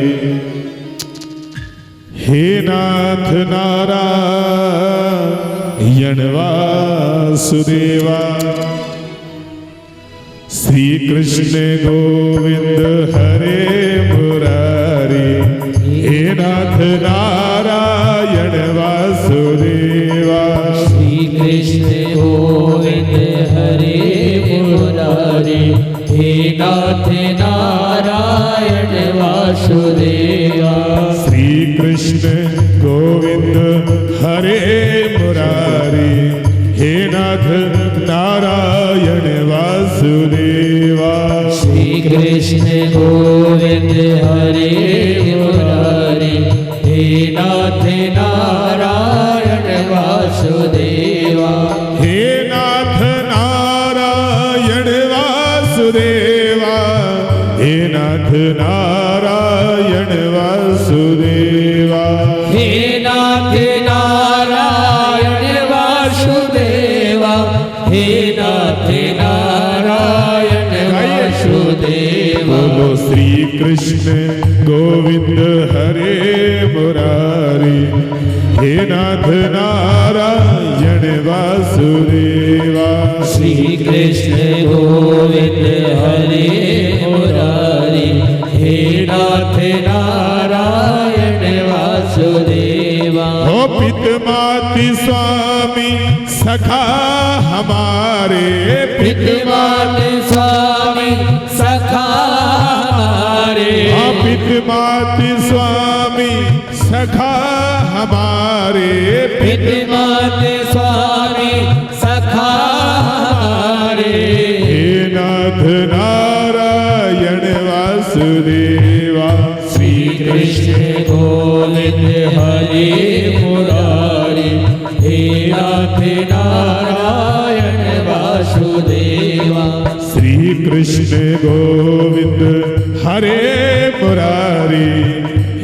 हे नाथ नारायण वासुदेवा। श्री कृष्ण गोविंद हरे मुरारी। हे नाथ नारायण वासुदेवा। श्री कृष्ण गोविंद हरे मुरारी। हे नाथ नारायण वासुदेवा। श्री कृष्ण गोविंद हरे मुरारी। हे नाथ नारायण वासुदेवा। श्री कृष्ण गोविंद हरे मुरारी। हे नाथ नारायण वासुदेवा। हे नाथ नारायण वासुदेवा। हे नाथ नारायण वासुदेवा। हे नाथ नारायण वासुदेवा। हे नाथ नारायण वासुदेवा। बोलो श्री कृष्ण गोविंद हरे मुरारी। हे नाथ नारायण वासुदेवा। श्री कृष्ण गोविंद हरे मुरारी। हे नाथ नारायण वासुदेवा। हो पितमाति स्वामी सखा हमारे। पितमात स्वामी सखा हमारे। हाँ पितमाति स्वामी सखा हमारे। पितमात स्वामी सखा हमारे। हे नाथ नारायण वासुदेवा। श्री कृष्ण गोविंद हरे मुरारी। हे नाथ नारायण वासुदेवा। श्री कृष्ण गोविंद हरे मुरारी।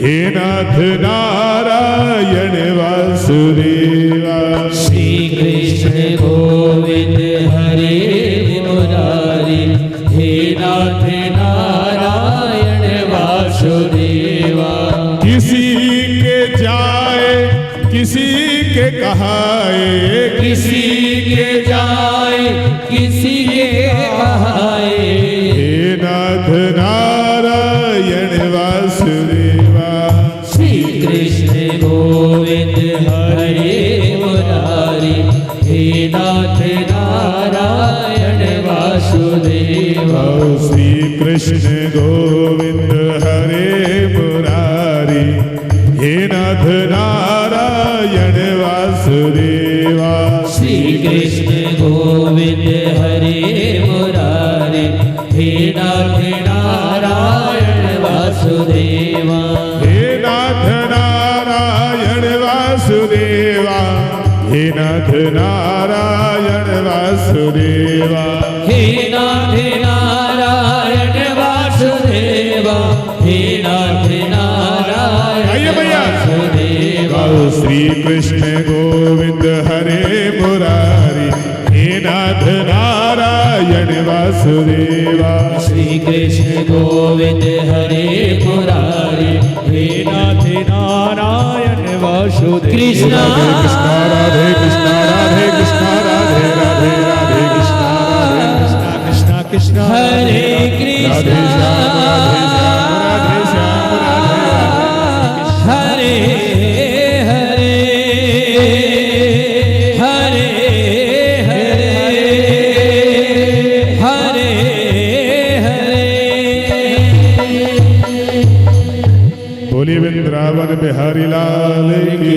हे नाथ नारायण वासुदेवा। श्री कृष्ण गोविंद हरे मुरारी। हे नाथ नारायण वासुदेवा। किसी के जाए किसी के कहाए। किसी के जाए किसी के कहाए। हे नाथ नारायण वासुदेवा। श्री कृष्ण गोविंद हरे मुरारी। हे नाथ नारायण वासुदेवा। श्री कृष्ण गोविंद हरे मुरारी। हे नाथ नारायण वासुदेवा। श्री कृष्ण गोविंद हरे मुरारी। हे नाथ नारायण वासुदेवा। हे नाथ नारायण वासुदेवा। हे नाथ नारायण वासुदेवा। हे नाथ नारायण वासुदेवा। हे नाथ नारायण वासुदेवा। श्री कृष्ण गोविंद हरे मुरारी। हे नाथ नारायण वासुदेवा। श्री कृष्ण गोविंद हरे मुरारी। हे नाथ नारायण वासुदेवा। कृष्ण कृष्णा राधे कृष्णा राधे कृष्णा राधे राधे राधे कृष्णा राधे कृष्णा कृष्णा कृष्णा हरे कृष्ण राधे श्याम राधे श्याम राधे श्याम हरे हरे हरे हरे हरे हरे। बोली वृंदावन बिहारी लाल की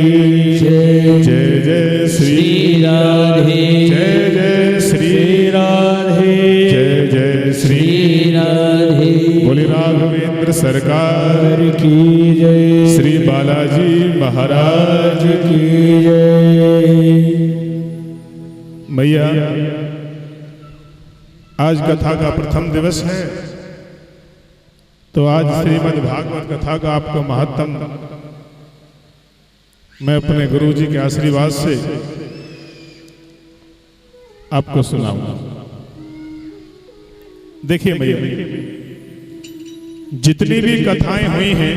जय जय श्री राधे जय जय श्री राधे जय जय श्री राधे। बोली राघवेंद्र सरकार की जय। श्री बालाजी महाराज की जय। मैया आज कथा का प्रथम दिवस है, तो आज श्रीमद् भागवत कथा का आपको महत्तम मैं अपने गुरु जी के आशीर्वाद से आपको सुनाऊंगा। देखिए भैया जितनी भी कथाएं हुई हैं,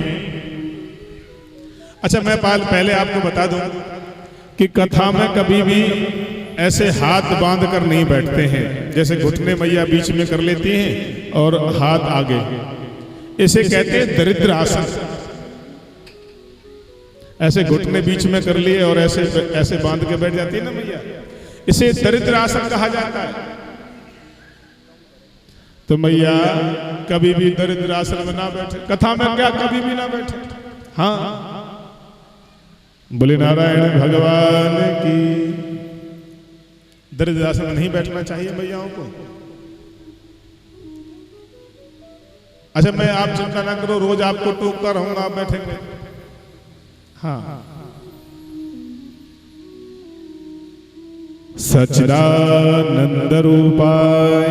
अच्छा मैं पहले आपको बता दूं कि कथा में कभी भी ऐसे हाथ बांध कर नहीं बैठते हैं। जैसे घुटने मैया बीच में कर लेती हैं और हाथ आगे, इसे कहते हैं दरिद्र आसन। ऐसे घुटने बीच में कर लिए और ऐसे ऐसे बांध के बैठ जाती है ना मैया, इसे दरिद्र आसन कहा जाता है। तो मैया कभी भी दरिद्र आसन में ना बैठे, कथा में क्या कभी भी ना बैठे। हाँ, बोले नारायण भगवान की। दरिद्र आसन में नहीं बैठना चाहिए मैयाओं को। अच्छा मैं आप चिंता ना करो, रोज आपको टोकता रहूंगा, आप बैठेंगे। हाँ, सच्चिदानंद रूपाय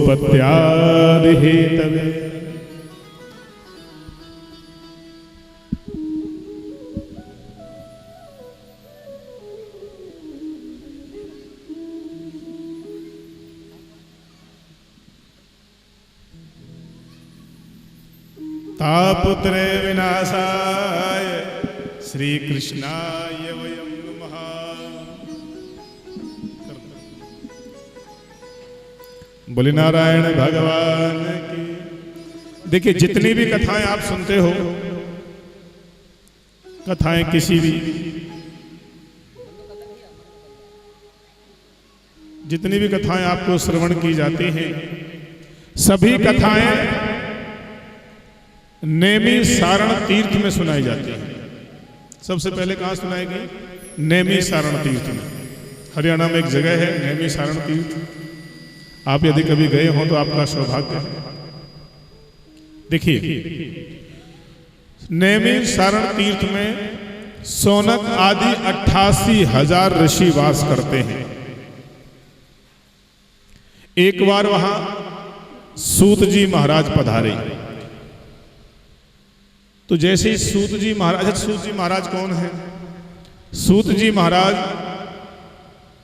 विश्वोत्पत्त्यादि हेतवे तापुत्रे विनाशाय श्री कृष्णाय वयं नमः। बोले नारायण भगवान की। देखिए जितनी भी कथाएं आप सुनते हो, कथाएं किसी भी, जितनी भी कथाएं आपको श्रवण की जाती हैं, सभी कथाएं नेमी सारण तीर्थ में सुनाई जाती है। सबसे पहले कहाँ सुनाएगी? नेमी सारण तीर्थ में। हरियाणा में एक जगह है नेमी सारण तीर्थ, आप यदि कभी गए हो तो आपका सौभाग्य है। देखिए नेमी सारण तीर्थ में सोनक आदि 88,000 ऋषि वास करते हैं। एक बार वहां सूत जी महाराज पधारे। तो जैसे ही सूत जी महाराज कौन है? सूत जी महाराज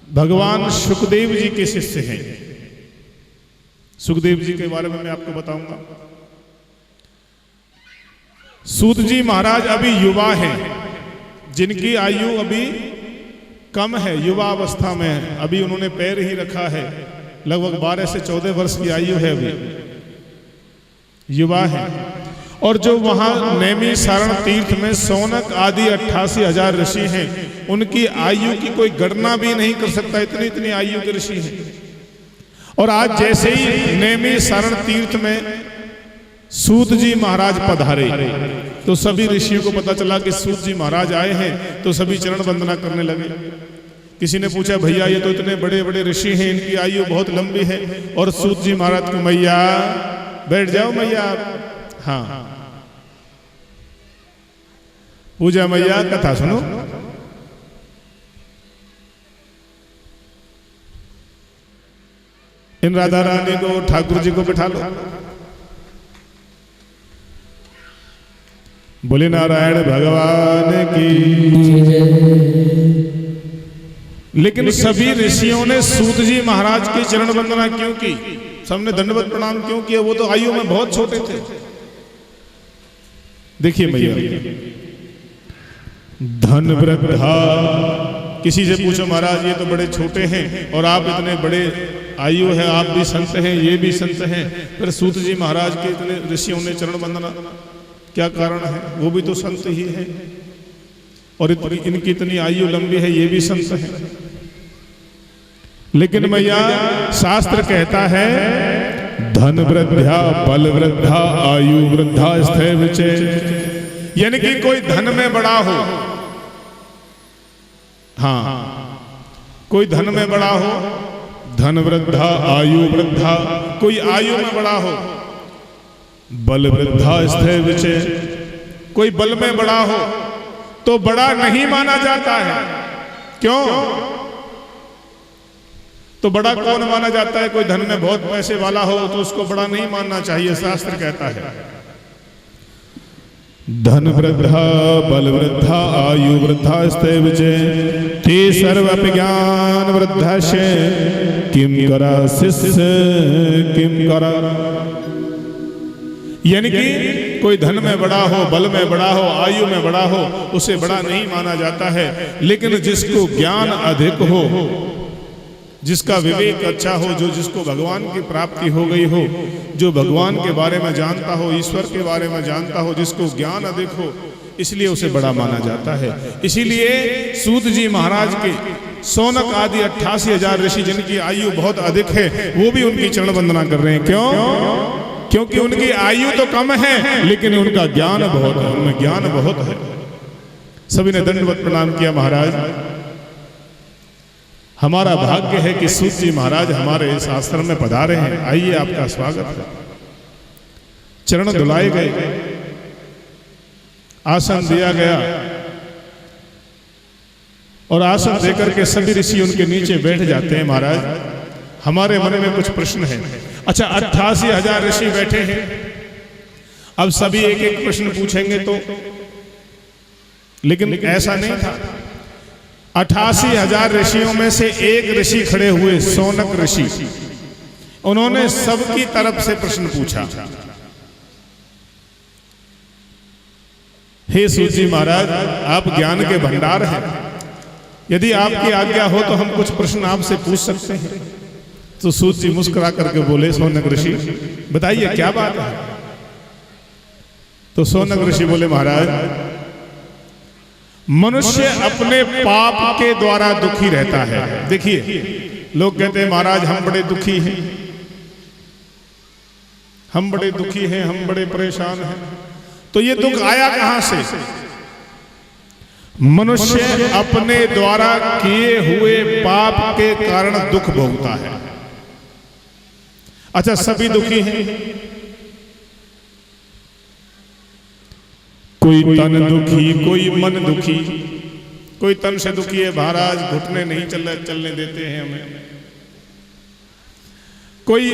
भगवान सुखदेव जी के शिष्य हैं। सुखदेव जी के बारे में मैं आपको बताऊंगा। सूत जी महाराज अभी युवा हैं, जिनकी आयु अभी कम है, युवा अवस्था में है, अभी उन्होंने पैर ही रखा है, लगभग 12 से 14 वर्ष की आयु है, अभी युवा है। और जो वहां नेमी सारण तीर्थ में सोनक आदि 88,000 ऋषि हैं, उनकी आयु की कोई गणना भी नहीं कर सकता, इतनी आयु के ऋषि हैं। और आज जैसे ही नेमी सारण तीर्थ में सूत जी महाराज पधारे तो सभी ऋषियों को पता चला कि सूत जी महाराज आए हैं, तो सभी चरण वंदना करने लगे। किसी ने पूछा भैया ये तो इतने बड़े बड़े ऋषि हैं, इनकी आयु बहुत लंबी है। और सूत जी महाराज को मैया बैठ जाओ मैया। हाँ, पूजा मैया कथा सुनो। इन राधा रानी को ठाकुर जी को बिठा लो। बोले नारायण भगवान की। लेकिन सभी ऋषियों ने सूत जी महाराज की चरण वंदना क्यों की? सबने दंडवत प्रणाम क्यों किया? वो तो आयु में बहुत छोटे थे। देखिए मैया, धन वृद्धा, किसी से पूछो महाराज ये तो बड़े छोटे हैं और आप इतने बड़े आयु है, आप भी संत हैं, ये भी संत हैं, फिर सूत जी महाराज के इतने ऋषियों ने चरण वंदना, क्या कारण है? वो भी तो संत ही है और इनकी इतनी आयु लंबी है, ये भी संत है। लेकिन मैया शास्त्र कहता है धन वृद्धा बल वृद्धा आयु वृद्धा स्थे विचे, यानी कि कोई धन में बड़ा हो, हाँ कोई धन में बड़ा हो, धन वृद्धा आयु वृद्धा, कोई आयु में बड़ा हो, बल वृद्धा स्थे विचे, कोई बल में बड़ा हो तो बड़ा नहीं माना जाता है। क्यों? तो बड़ा कौन माना जाता है? कोई धन में बहुत पैसे वाला हो तो उसको बड़ा नहीं मानना चाहिए, शास्त्र कहता है। धन वृद्धा बल वृद्धा आयु वृद्धा स्तेव ते सर्वपि ज्ञान वृद्धस्य किम करा शिष्य किम करा। यानी कि कोई धन में बड़ा हो, बल में बड़ा हो, आयु में बड़ा हो, उसे बड़ा नहीं माना जाता है। लेकिन जिसको ज्ञान अधिक हो, जिसका विवेक अच्छा हो, जो जिसको भगवान की प्राप्ति हो गई हो, जो भगवान के बारे में जानता हो, ईश्वर के बारे में जानता हो, जिसको ज्ञान अधिक हो, इसलिए उसे बड़ा माना जाता है। इसीलिए सूत जी महाराज के सौनक आदि 88,000 ऋषि जिनकी आयु बहुत अधिक है, वो भी उनकी चरण वंदना कर रहे हैं। क्यों? क्योंकि उनकी आयु तो कम है लेकिन उनका ज्ञान बहुत है, उनमें ज्ञान बहुत है। सभी ने दंडवत प्रणाम किया। महाराज, हमारा भाग्य है कि सूत जी महाराज हमारे इस आश्रम में पधारे हैं। आइए, आपका स्वागत है। चरण धुलाए गए, आसन दिया गया और आसन देकर के सभी ऋषि उनके नीचे बैठ जाते हैं। महाराज, हमारे मन में कुछ प्रश्न है। अच्छा, 88,000 ऋषि बैठे हैं, अब सभी एक एक प्रश्न पूछेंगे तो, लेकिन ऐसा नहीं था। 88,000 ऋषियों में से एक ऋषि खड़े हुए, सौनक ऋषि, उन्होंने सबकी तरफ से प्रश्न पूछा। हे सूत जी महाराज, आप ज्ञान के भंडार हैं, यदि आपकी आज्ञा हो तो हम कुछ प्रश्न आपसे पूछ सकते हैं। तो सूत जी मुस्कुरा करके बोले, सौनक ऋषि बताइए क्या बात है। तो सौनक ऋषि बोले, महाराज, मनुष्य अपने पाप के द्वारा दुखी रहता है। देखिए, लोग कहते हैं महाराज हम बड़े दुखी हैं, हम बड़े दुखी हैं, हम बड़े परेशान हैं। तो ये दुख आया कहां से? मनुष्य अपने द्वारा किए हुए पाप के कारण दुख भोगता है। अच्छा, सभी दुखी हैं, कोई तन दुखी, कोई मन दुखी। कोई तन से दुखी है, महाराज घुटने नहीं चलने देते हैं हमें। कोई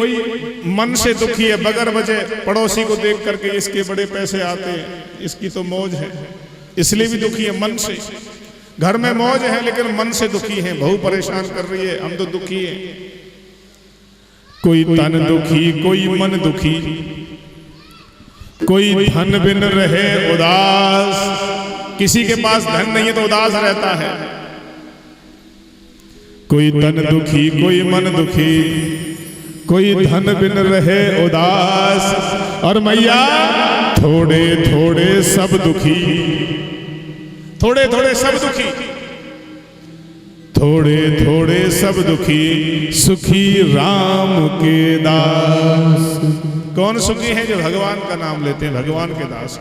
मन से दुखी है, बगैर वजह पड़ोसी को देख करके इसके बड़े पैसे आते हैं, इसकी तो मौज है, इसलिए भी दुखी है मन से। घर में मौज है लेकिन मन से दुखी है, बहू परेशान कर रही है, हम तो दुखी हैं। कोई तन दुखी, कोई मन दुखी, कोई धन बिन रहे उदास। किसी के पास धन नहीं है तो उदास रहता है। कोई तन दुखी, कोई मन दुखी, कोई धन बिन रहे उदास। और मैया थोड़े थोड़े सब दुखी, थोड़े थोड़े सब दुखी, थोड़े थोड़े सब दुखी, सुखी राम के दास। कौन सुखी है? जो भगवान का नाम लेते हैं, भगवान के दास।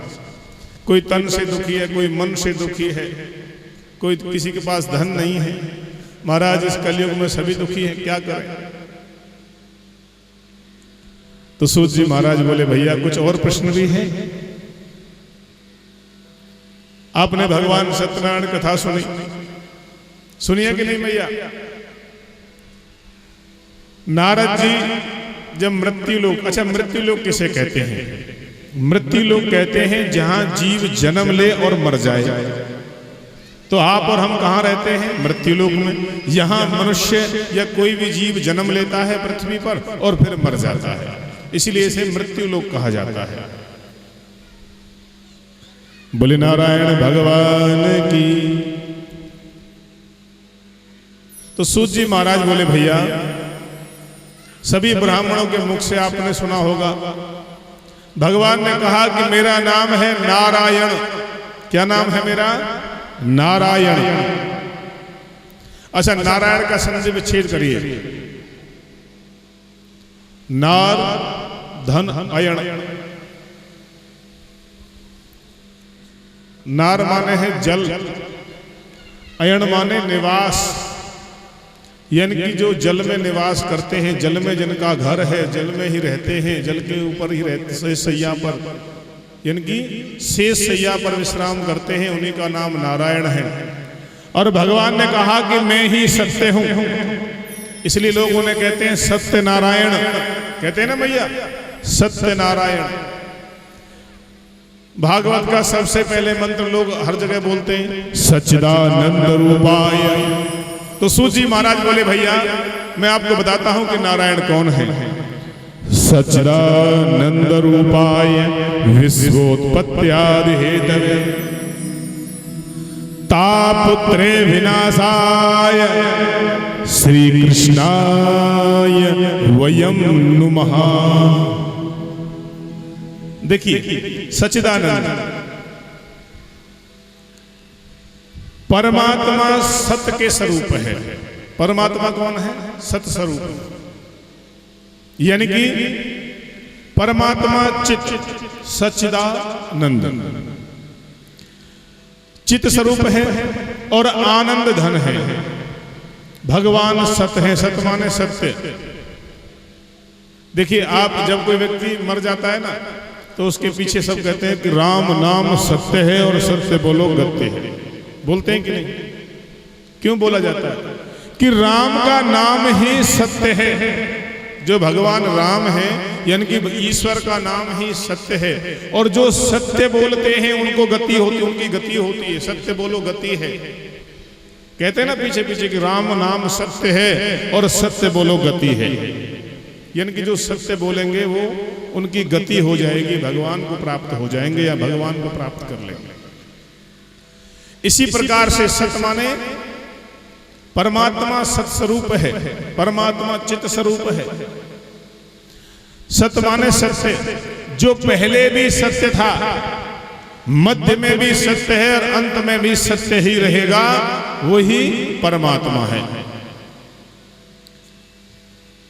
कोई तन से दुखी है, कोई मन से दुखी है, कोई किसी के पास धन नहीं है। महाराज, इस कलयुग में सभी दुखी हैं, क्या करें? तो सूत जी महाराज बोले, भैया कुछ और प्रश्न भी हैं। आपने भगवान सत्यनारायण कथा सुनी, सुनिए कि नहीं भैया? नारद जी जब मृत्यु लोक, अच्छा मृत्यु लोक किसे कहते हैं? मृत्यु लोक कहते हैं जहां जीव जन्म ले और मर जाए। तो आप और हम कहां रहते हैं? मृत्यु लोक में। यहां मनुष्य या कोई भी जीव जन्म लेता है पृथ्वी पर और फिर मर जाता है, इसलिए इसे मृत्यु लोक कहा जाता है। बोले नारायण भगवान की। तो सूत जी महाराज बोले, भैया सभी ब्राह्मणों के मुख से आपने सुना होगा, भगवान ने कहा कि मेरा नाम है नारायण। क्या नाम है मेरा? नारायण। अच्छा, नारायण का संधि विच्छेद करिए। नार धन अयण। नार माने है जल, अयण माने निवास, यानी कि जो जल में निवास करते हैं, जल में जिनका घर है, जल में ही रहते हैं, जल के ऊपर ही रहते, सैया पर, यानी कि शेष सैया पर विश्राम करते हैं, उन्हीं का नाम नारायण है। और भगवान ने कहा कि मैं ही सत्य हूं, इसलिए लोग उन्हें कहते हैं सत्य नारायण, कहते हैं ना भैया, सत्य नारायण। भागवत का सबसे पहले मंत्र लोग हर जगह बोलते हैं, सच्चिदानंद रूपाय। तो सूत जी महाराज बोले, भैया मैं आपको बताता हूं कि नारायण कौन है। सच्चिदानंद रूपाय विश्वोत्पत्त्यादि हेतवे तापुत्रे विनाशाय श्री कृष्णाय वयं नुमः। देखिए, सच्चिदानंद परमात्मा सत्य के स्वरूप है। परमात्मा कौन है? सत्य स्वरूप, यानी कि परमात्मा चित सच्चिदानंद चित स्वरूप है और आनंद धन है। भगवान सत्य है। सत्य माने सत्य। देखिए, आप जब कोई व्यक्ति मर जाता है ना, तो उसके पीछे सब कहते हैं कि राम नाम सत्य है और सत्य बोलो गत्य है। बोलते हैं कि नहीं? क्यों बोला जाता है? कि राम का नाम ही सत्य है। जो भगवान राम है, यानी कि ईश्वर का नाम ही सत्य है। और जो सत्य बोलते हैं उनको गति होती, उनकी गति होती है। सत्य बोलो गति है। कहते हैं ना पीछे पीछे कि राम नाम सत्य है और सत्य बोलो गति है। यानी कि जो सत्य बोलेंगे वो उनकी गति हो जाएगी, भगवान को प्राप्त हो जाएंगे या भगवान को प्राप्त कर लेंगे। इसी प्रकार से सत्य माने परमात्मा सत स्वरूप है, परमात्मा चित स्वरूप है। सत्य माने सत्य, जो पहले भी सत्य था, मध्य में भी सत्य है और अंत में भी सत्य ही रहेगा, वही परमात्मा है।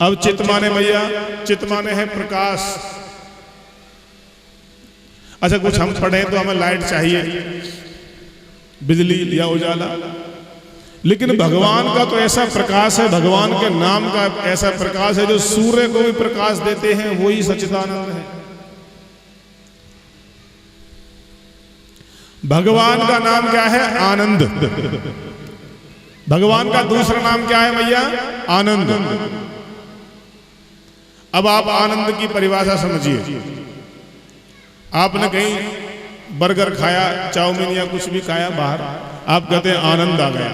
अब चित माने भैया, चित माने है प्रकाश। अच्छा, कुछ हम पढ़े तो हमें लाइट चाहिए, बिजली या उजाला, लेकिन भगवान का तो ऐसा प्रकाश है, भगवान के नाम का ऐसा प्रकाश है जो सूर्य को भी प्रकाश देते हैं, वही सच्चिदानंद है। भगवान का नाम क्या है? आनंद। भगवान का दूसरा नाम क्या है भैया? आनंद। अब आप आनंद की परिभाषा समझिए। आपने कहीं बर्गर खाया, चाउमीन या कुछ भी खाया बाहर, आप कहते हैं आनंद आ गया।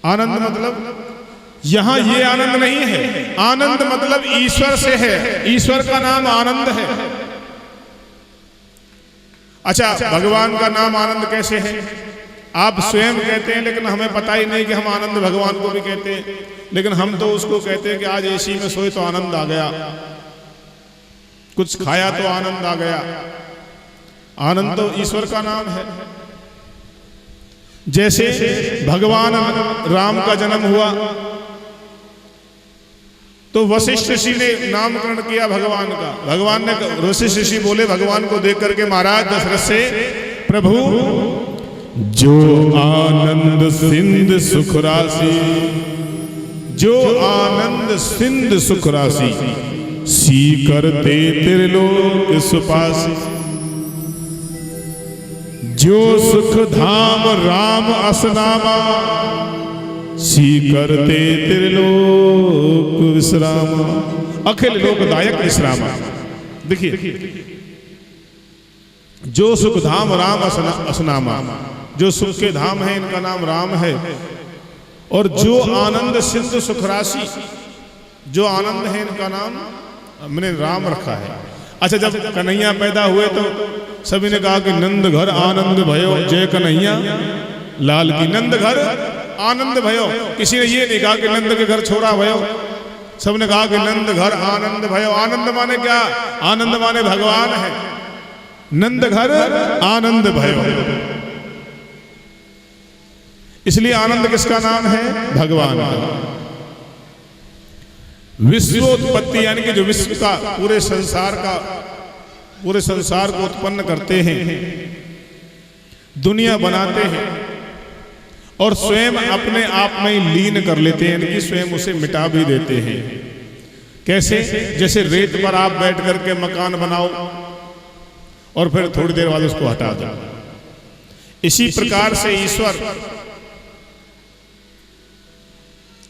आनंद मतलब यहां ये आनंद नहीं है। आनंद मतलब ईश्वर से है, ईश्वर का नाम आनंद है। अच्छा, भगवान का नाम आनंद कैसे है? आप स्वयं कहते हैं, लेकिन हमें पता ही नहीं कि हम आनंद भगवान को भी कहते हैं। लेकिन हम तो उसको कहते हैं कि आज एसी में सोए तो आनंद आ गया, कुछ खाया तो आनंद आ गया। आनंद तो ईश्वर का नाम है। जैसे भगवान राम का जन्म हुआ तो वशिष्ठ ऋषि ने नामकरण किया भगवान का। भगवान ने, वशिष्ठ ऋषि बोले भगवान को देख करके महाराज दशरथ से, प्रभु जो आनंद सिंध सुख राशि, जो आनंद सिंध सुख राशि, सी करते त्रिलोक सुपासी। जो सुख धाम राम असनामा, सी करते त्रिलोक विश्रामा। अखिल लोकदायक विश्रामा। देखिए, जो सुख धाम राम असनामा, जो सुख के धाम है इनका नाम राम है। और जो आनंद सिंधु सुख राशि, जो आनंद है इनका नाम मैंने राम रखा है। अच्छा, जब कन्हैया पैदा हुए तो सभी ने कहा कि नंद घर आनंद भयो, जय कन्हैया लाल की। नंद घर आनंद भयो। किसी ने ये नहीं कहा कि नंद के घर छोरा भयो, सबने कहा कि नंद घर आनंद भयो। आनंद माने क्या? आनंद माने भगवान है। नंद घर आनंद भयो, इसलिए आनंद किसका नाम है? भगवान का। विश्वोत्पत्ति यानी कि जो विश्व का, पूरे संसार को उत्पन्न करते हैं, दुनिया बनाते हैं और स्वयं अपने आप में ही लीन कर लेते हैं, यानी कि स्वयं उसे मिटा भी देते हैं। कैसे? जैसे रेत पर आप बैठ करके मकान बनाओ और फिर थोड़ी देर बाद उसको हटा दो। इसी प्रकार से ईश्वर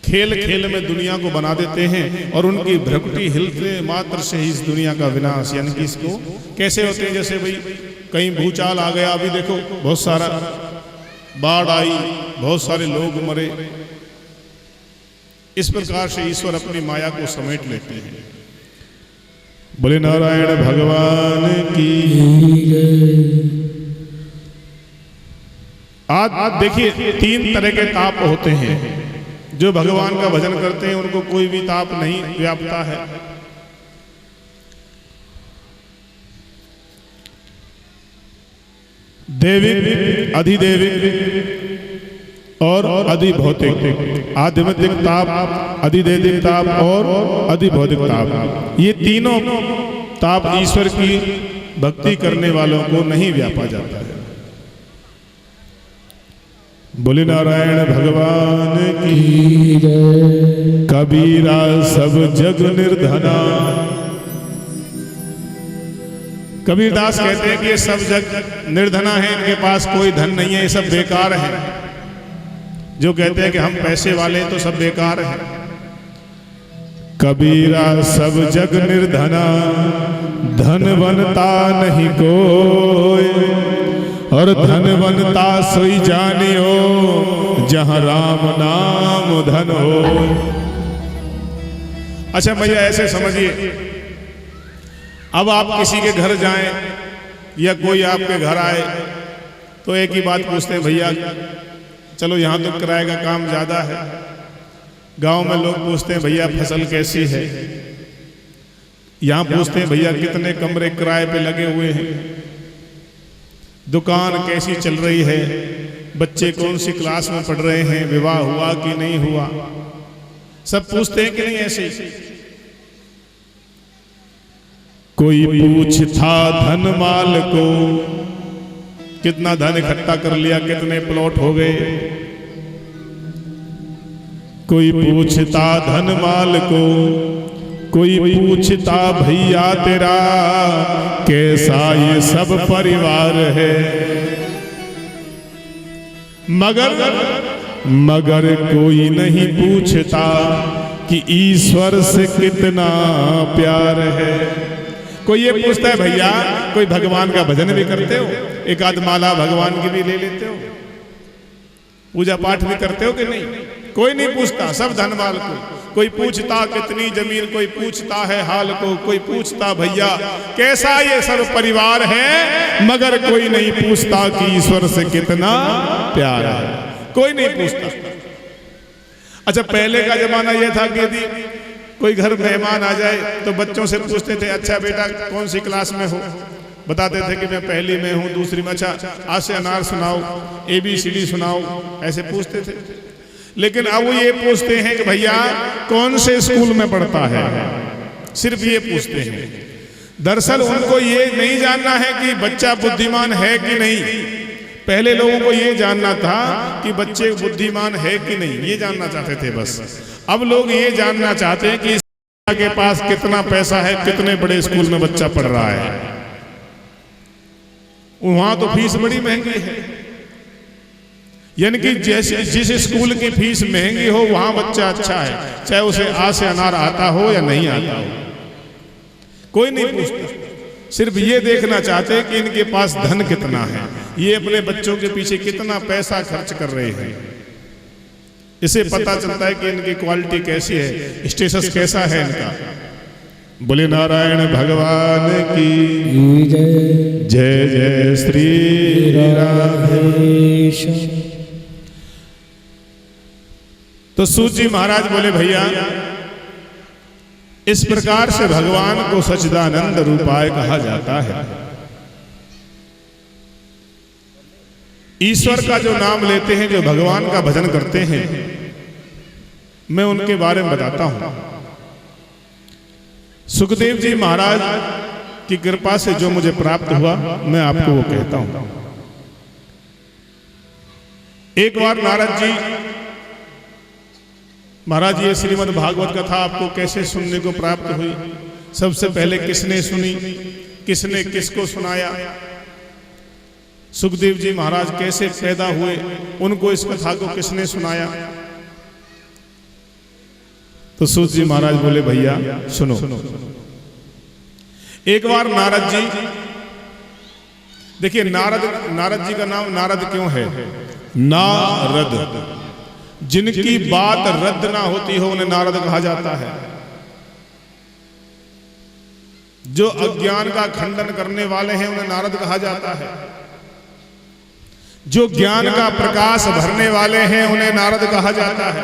खेल खेल में दुनिया को बना देते हैं और उनकी भ्रकुटी हिलते मात्र से ही इस दुनिया का विनाश, यानी कि इसको कैसे होते हैं, जैसे भाई कहीं भूचाल आ गया, अभी देखो बहुत सारा बाढ़ आई, बहुत सारे लोग मरे, इस प्रकार से ईश्वर अपनी माया को समेट लेते हैं। बोले नारायण भगवान की। आज देखिए 3 तरह के ताप होते हैं। जो भगवान का भजन करते हैं उनको कोई भी ताप नहीं व्यापता है। दैविक, अधिदैविक और अधिभौतिक। आध्यात्मिक ताप, अधिदैविक ताप और अधिभौतिक ताप, ये तीनों ताप ईश्वर की भक्ति करने वालों को नहीं व्यापा जाता है। बोले नारायण भगवान की। कबीरा सब जग निर्धना। कबीरदास कहते हैं कि ये सब जग निर्धना है, इनके पास कोई धन नहीं है, ये सब बेकार है। जो कहते हैं कि हम पैसे वाले हैं तो सब बेकार है। कबीरा सब जग निर्धना, धनवनता नहीं कोई, और धनवनता सोई जानियो, जहां राम नाम धन हो। अच्छा भैया ऐसे समझिए, अब आप किसी के घर जाएं या कोई आपके घर आए तो एक ही बात पूछते हैं, भैया चलो यहाँ तो किराए का काम ज़्यादा है। गांव में लोग पूछते हैं भैया फसल कैसी है, यहाँ पूछते हैं भैया कितने कमरे किराए पे लगे हुए हैं, दुकान कैसी चल रही है, बच्चे कौन सी क्लास में पढ़ रहे हैं, विवाह हुआ कि नहीं हुआ, सब पूछते हैं कि नहीं ऐसे। कोई पूछता धन माल को, कितना धन इकट्ठा कर लिया, कितने प्लॉट हो गए। कोई पूछता धन माल को, कोई पूछता भैया तेरा कैसा ये सब परिवार है। मगर कोई नहीं पूछता कि ईश्वर से कितना प्यार है। कोई ये पूछता है भैया कोई भगवान का भजन भी करते हो, एक आध माला भगवान की भी ले लेते हो, पूजा पाठ भी करते हो कि नहीं। कोई नहीं पूछता, सब धनवाल को। कोई पूछता कितनी जमीन, कोई पूछता है हाल को, कोई पूछता भैया कैसा ये सब परिवार है, मगर कोई नहीं पूछता कि ईश्वर से कितना प्यार है। कोई नहीं पूछता। अच्छा पहले का जमाना यह था कि यदि कोई घर मेहमान आ जाए तो बच्चों से पूछते थे, अच्छा बेटा कौन सी क्लास में हो, बताते थे कि मैं पहली में हूँ, दूसरी में। अच्छा आज से अनार सुनाओ, ABCD सुनाओ, ऐसे पूछते थे। लेकिन अब वो ये पूछते हैं कि भैया कौन से स्कूल में पढ़ता है, सिर्फ ये पूछते हैं। दरअसल उनको ये नहीं जानना है कि बच्चा बुद्धिमान है कि नहीं। पहले लोगों को ये जानना था कि बच्चे बुद्धिमान है कि नहीं, ये जानना चाहते थे बस। अब लोग ये जानना चाहते हैं कि के पास कितना पैसा है, कितने बड़े स्कूल में बच्चा पढ़ रहा है। वहां तो फीस बड़ी महंगी है, यानी कि जैसे जिस स्कूल की फीस महंगी हो वहां बच्चा अच्छा है, चाहे उसे आ से अनार आता हो या नहीं आता हो। कोई नहीं पूछता, सिर्फ ये देखना चाहते हैं कि इनके पास धन कितना है, ये अपने बच्चों के पीछे कितना पैसा खर्च कर रहे हैं। इसे पता चलता है कि इनकी क्वालिटी कैसी है, स्टेटस कैसा है इनका। बोले नारायण भगवान की जय। जय जय श्री राधेश। तो सूत जी महाराज बोले भैया इस प्रकार से भगवान को सच्चिदानंद रूपाय कहा जाता है। ईश्वर का जो नाम लेते हैं, जो भगवान का भजन करते हैं, मैं उनके बारे में बताता हूं। सुखदेव जी महाराज की कृपा से जो मुझे प्राप्त हुआ मैं आपको वो कहता हूं। एक बार नारद जी महाराज ये श्रीमद् भागवत कथा आपको कैसे सुनने को प्राप्त हुई, सबसे पहले किसने सुनी, किसने किसको सुनाया, सुखदेव जी महाराज कैसे पैदा हुए, उनको इस कथा को किसने सुनाया। तो सूत जी महाराज बोले भैया सुनो, एक बार नारद जी, देखिए नारद जी का नाम नारद क्यों है? नारद, जिनकी बात रद्द ना होती हो उन्हें नारद कहा जाता है। जो अज्ञान का खंडन करने वाले हैं उन्हें नारद कहा जाता है। जो ज्ञान का प्रकाश भरने वाले हैं उन्हें नारद कहा जाता है।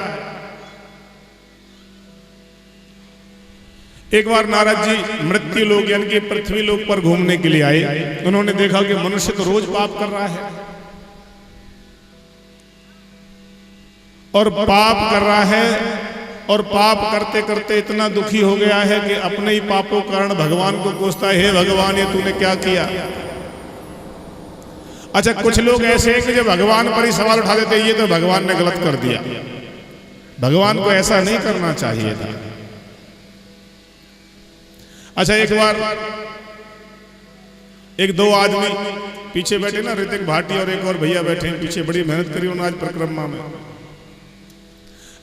एक बार नारद जी मृत्यु लोक यानी कि पृथ्वी लोक पर घूमने के लिए आए। उन्होंने देखा कि मनुष्य तो रोज पाप कर रहा है और पाप कर रहा है और पाप करते करते इतना दुखी हो गया है कि अपने ही पापों के कारण भगवान को कोसता है, हे भगवान ये तूने क्या किया। अच्छा, कुछ लोग ऐसे हैं कि जब भगवान पर ही सवाल उठा देते ये तो भगवान ने गलत कर दिया। भगवान को ऐसा नहीं करना चाहिए था। अच्छा, एक बार एक दो आदमी पीछे बैठे ना, ऋतिक भाटी और एक और भैया बैठे हैं पीछे, बड़ी मेहनत करी उन्होंने आज परिक्रमा में।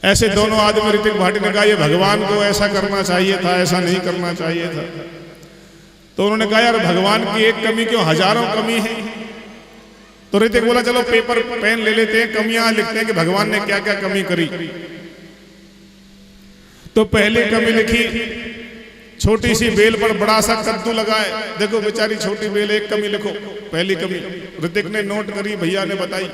ऐसे दोनों आदमी, ऋतिक भाटी ने कहा ये भगवान को ऐसा करना चाहिए था, ऐसा नहीं करना चाहिए था। तो उन्होंने कहा यार भगवान की एक कमी क्यों, हजारों कमी है। तो ऋतिक बोला चलो पेपर पेन ले लेते हैं, कमियां लिखते हैं कि भगवान ने क्या क्या कमी करी। तो पहली कमी लिखी, छोटी सी बेल पर बड़ा सा कद्दू लगाए। देखो बेचारी छोटी बेल, एक कमी लिखो, पहली कमी। ऋतिक ने नोट करी, भैया ने बताई।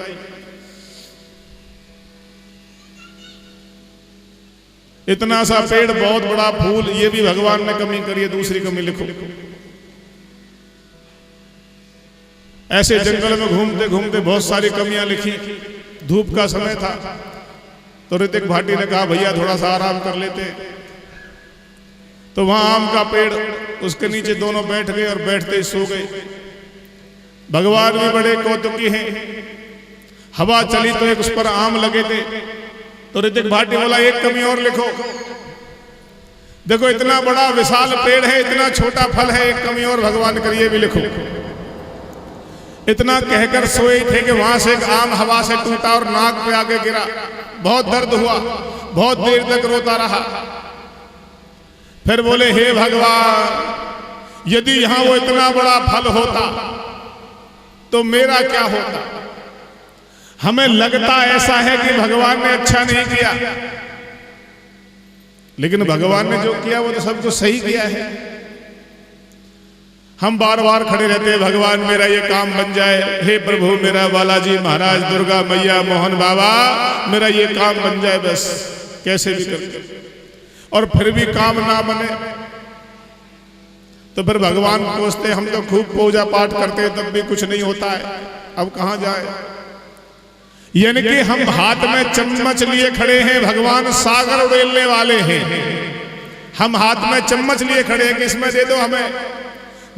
इतना सा पेड़, बहुत बड़ा फूल, ये भी भगवान ने कमी करी है, दूसरी कमी लिखो। ऐसे जंगल में घूमते घूमते बहुत सारी कमियां लिखी। धूप का समय था तो ऋतिक भाटी ने कहा भैया थोड़ा सा आराम कर लेते। तो वहां आम का पेड़, उसके नीचे दोनों बैठ गए और बैठते ही सो गए। भगवान भी बड़े कौतुकी हैं। हवा चली तो एक उस पर आम लगे थे। तो ऋतिक भाटी बोला एक कमी और लिखो। देखो इतना बड़ा विशाल पेड़ है, इतना छोटा फल है, एक कमी और भगवान करिए भी लिखो। इतना कहकर सोए थे कि वहां से एक आम हवा से टूटा और नाक पे आके गिरा। बहुत दर्द हुआ, बहुत देर तक रोता रहा। फिर बोले हे भगवान, यदि यहां वो इतना बड़ा फल होता तो मेरा क्या होता। हमें लगता ऐसा है कि भगवान ने अच्छा नहीं किया, लेकिन भगवान ने जो किया वो तो सब कुछ सही किया है। हम बार बार खड़े रहते हैं भगवान मेरा ये काम बन जाए, हे प्रभु मेरा बालाजी महाराज, दुर्गा मैया, मोहन बाबा मेरा ये काम बन जाए, बस कैसे भी करके। और फिर भी काम ना बने तो फिर भगवान कोसते। हम तो खूब पूजा पाठ करते हैं तब भी कुछ नहीं होता है, अब कहां जाए। यानी कि हम हाथ में चम्मच लिए खड़े हैं, भगवान सागर उड़ेलने वाले हैं। हम हाथ में चम्मच लिए खड़े हैं कि इसमें दे दो हमें,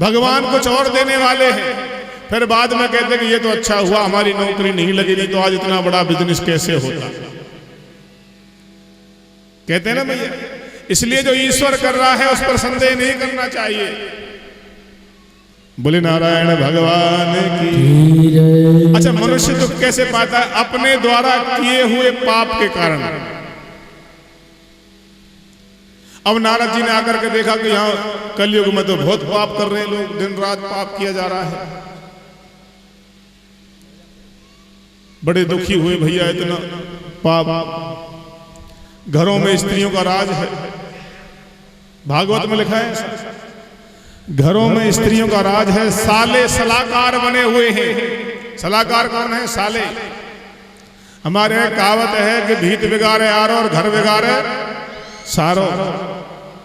भगवान कुछ और देने वाले हैं। फिर बाद में कहते हैं कि ये तो अच्छा हुआ हमारी नौकरी नहीं लगी, नहीं तो आज इतना बड़ा बिजनेस कैसे होता। कहते हैं ना भैया, इसलिए जो ईश्वर कर रहा है उस पर संदेह नहीं करना चाहिए। बोले नारायण भगवान की। अच्छा, मनुष्य दुख कैसे पाता है? अपने द्वारा किए हुए पाप के कारण। अब नारद जी ने आकर के देखा कि यहाँ कलयुग में तो बहुत पाप कर रहे हैं लोग, दिन रात पाप किया जा रहा है। बड़े दुखी हुए, भैया इतना पाप। घरों में स्त्रियों का राज है, भागवत में लिखा है घरों में स्त्रियों का राज है। साले सलाहकार बने हुए हैं। सलाहकार कौन है? साले। हमारे यहाँ कहावत है कि भीत बिगाड़े आरो और घर बिगाड़े सारो।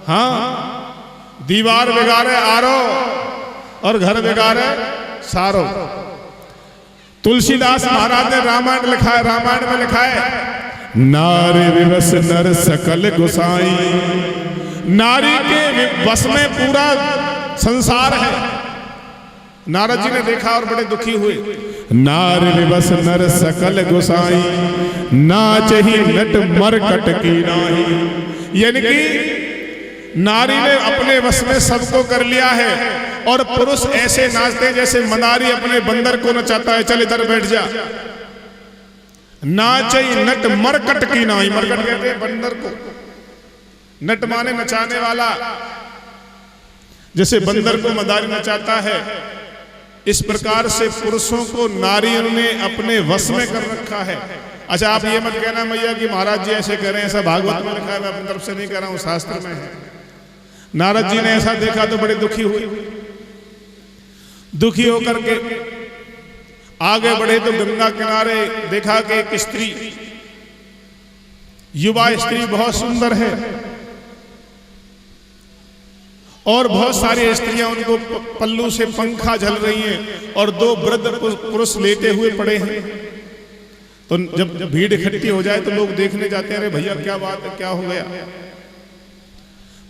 हाँ, दीवार बिगाड़े आरो और घर बिगाड़े सारो। तुलसीदास महाराज ने रामायण लिखा है, रामायण में लिखा है नारी विवश नर सकल गोसाई। नारी के वश में पूरा संसार है। नारद जी ने देखा और बड़े दुखी हुए। नारी विवश नर सकल गोसाई, नाच ही नट मरकट की नाही। यानी कि नारी ने अपने वश में सबको कर लिया है और पुरुष ऐसे नाचते हैं जैसे मदारी अपने बंदर को नचाता है, चल इधर बैठ जा। नाच ही नट मरकट की नाही। मरकट कहते हैं बंदर को। नट माने नचाने वाला, जैसे बंदर को मदारी नचाता है, इस प्रकार से पुरुषों को नारियों ने अपने वश में कर रखा है। अच्छा, आप ये मत कहना मैया कि महाराज जी ऐसे कह रहे हैं, ऐसा भागवत में लिखा है, मैं अपनी तरफ से नहीं कह रहा हूं, शास्त्र में है। नारद जी ने ऐसा देखा तो बड़े दुखी हुए। दुखी होकर के आगे बढ़े तो गंगा किनारे देखा कि एक स्त्री, युवा स्त्री बहुत सुंदर है और बहुत सारी स्त्रियां उनको पल्लू से पंखा झल रही हैं और दो वृद्ध पुरुष लेटे हुए पड़े हैं। तो जब भीड़ इकट्ठी हो जाए तो लोग देखने जाते हैं, अरे भैया क्या बात है, क्या हो गया।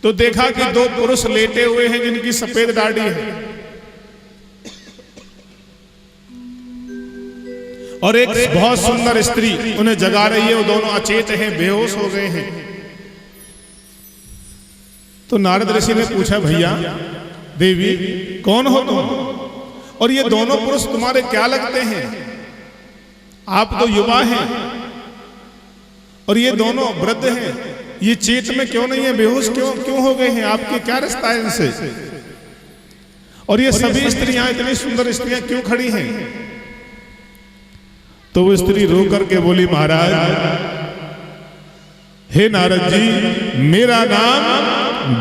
तो देखा कि दो पुरुष लेटे हुए हैं जिनकी सफेद दाढ़ी है और एक बहुत सुंदर स्त्री उन्हें जगा रही है। वो दोनों अचेत हैं, बेहोश हो गए हैं। तो नारद ऋषि ने पूछा, भैया देवी कौन हो तुम और ये दोनों पुरुष तुम्हारे क्या लगते हैं? आप तो युवा हैं और ये दोनों वृद्ध हैं, ये चेत में क्यों नहीं है, बेहोश क्यों हो गए हैं? आपके क्या रिश्ता है इनसे? और ये सभी स्त्रियां, इतनी सुंदर स्त्रियां क्यों खड़ी हैं? तो वो स्त्री रो करके बोली, महाराज हे नारद जी, मेरा नाम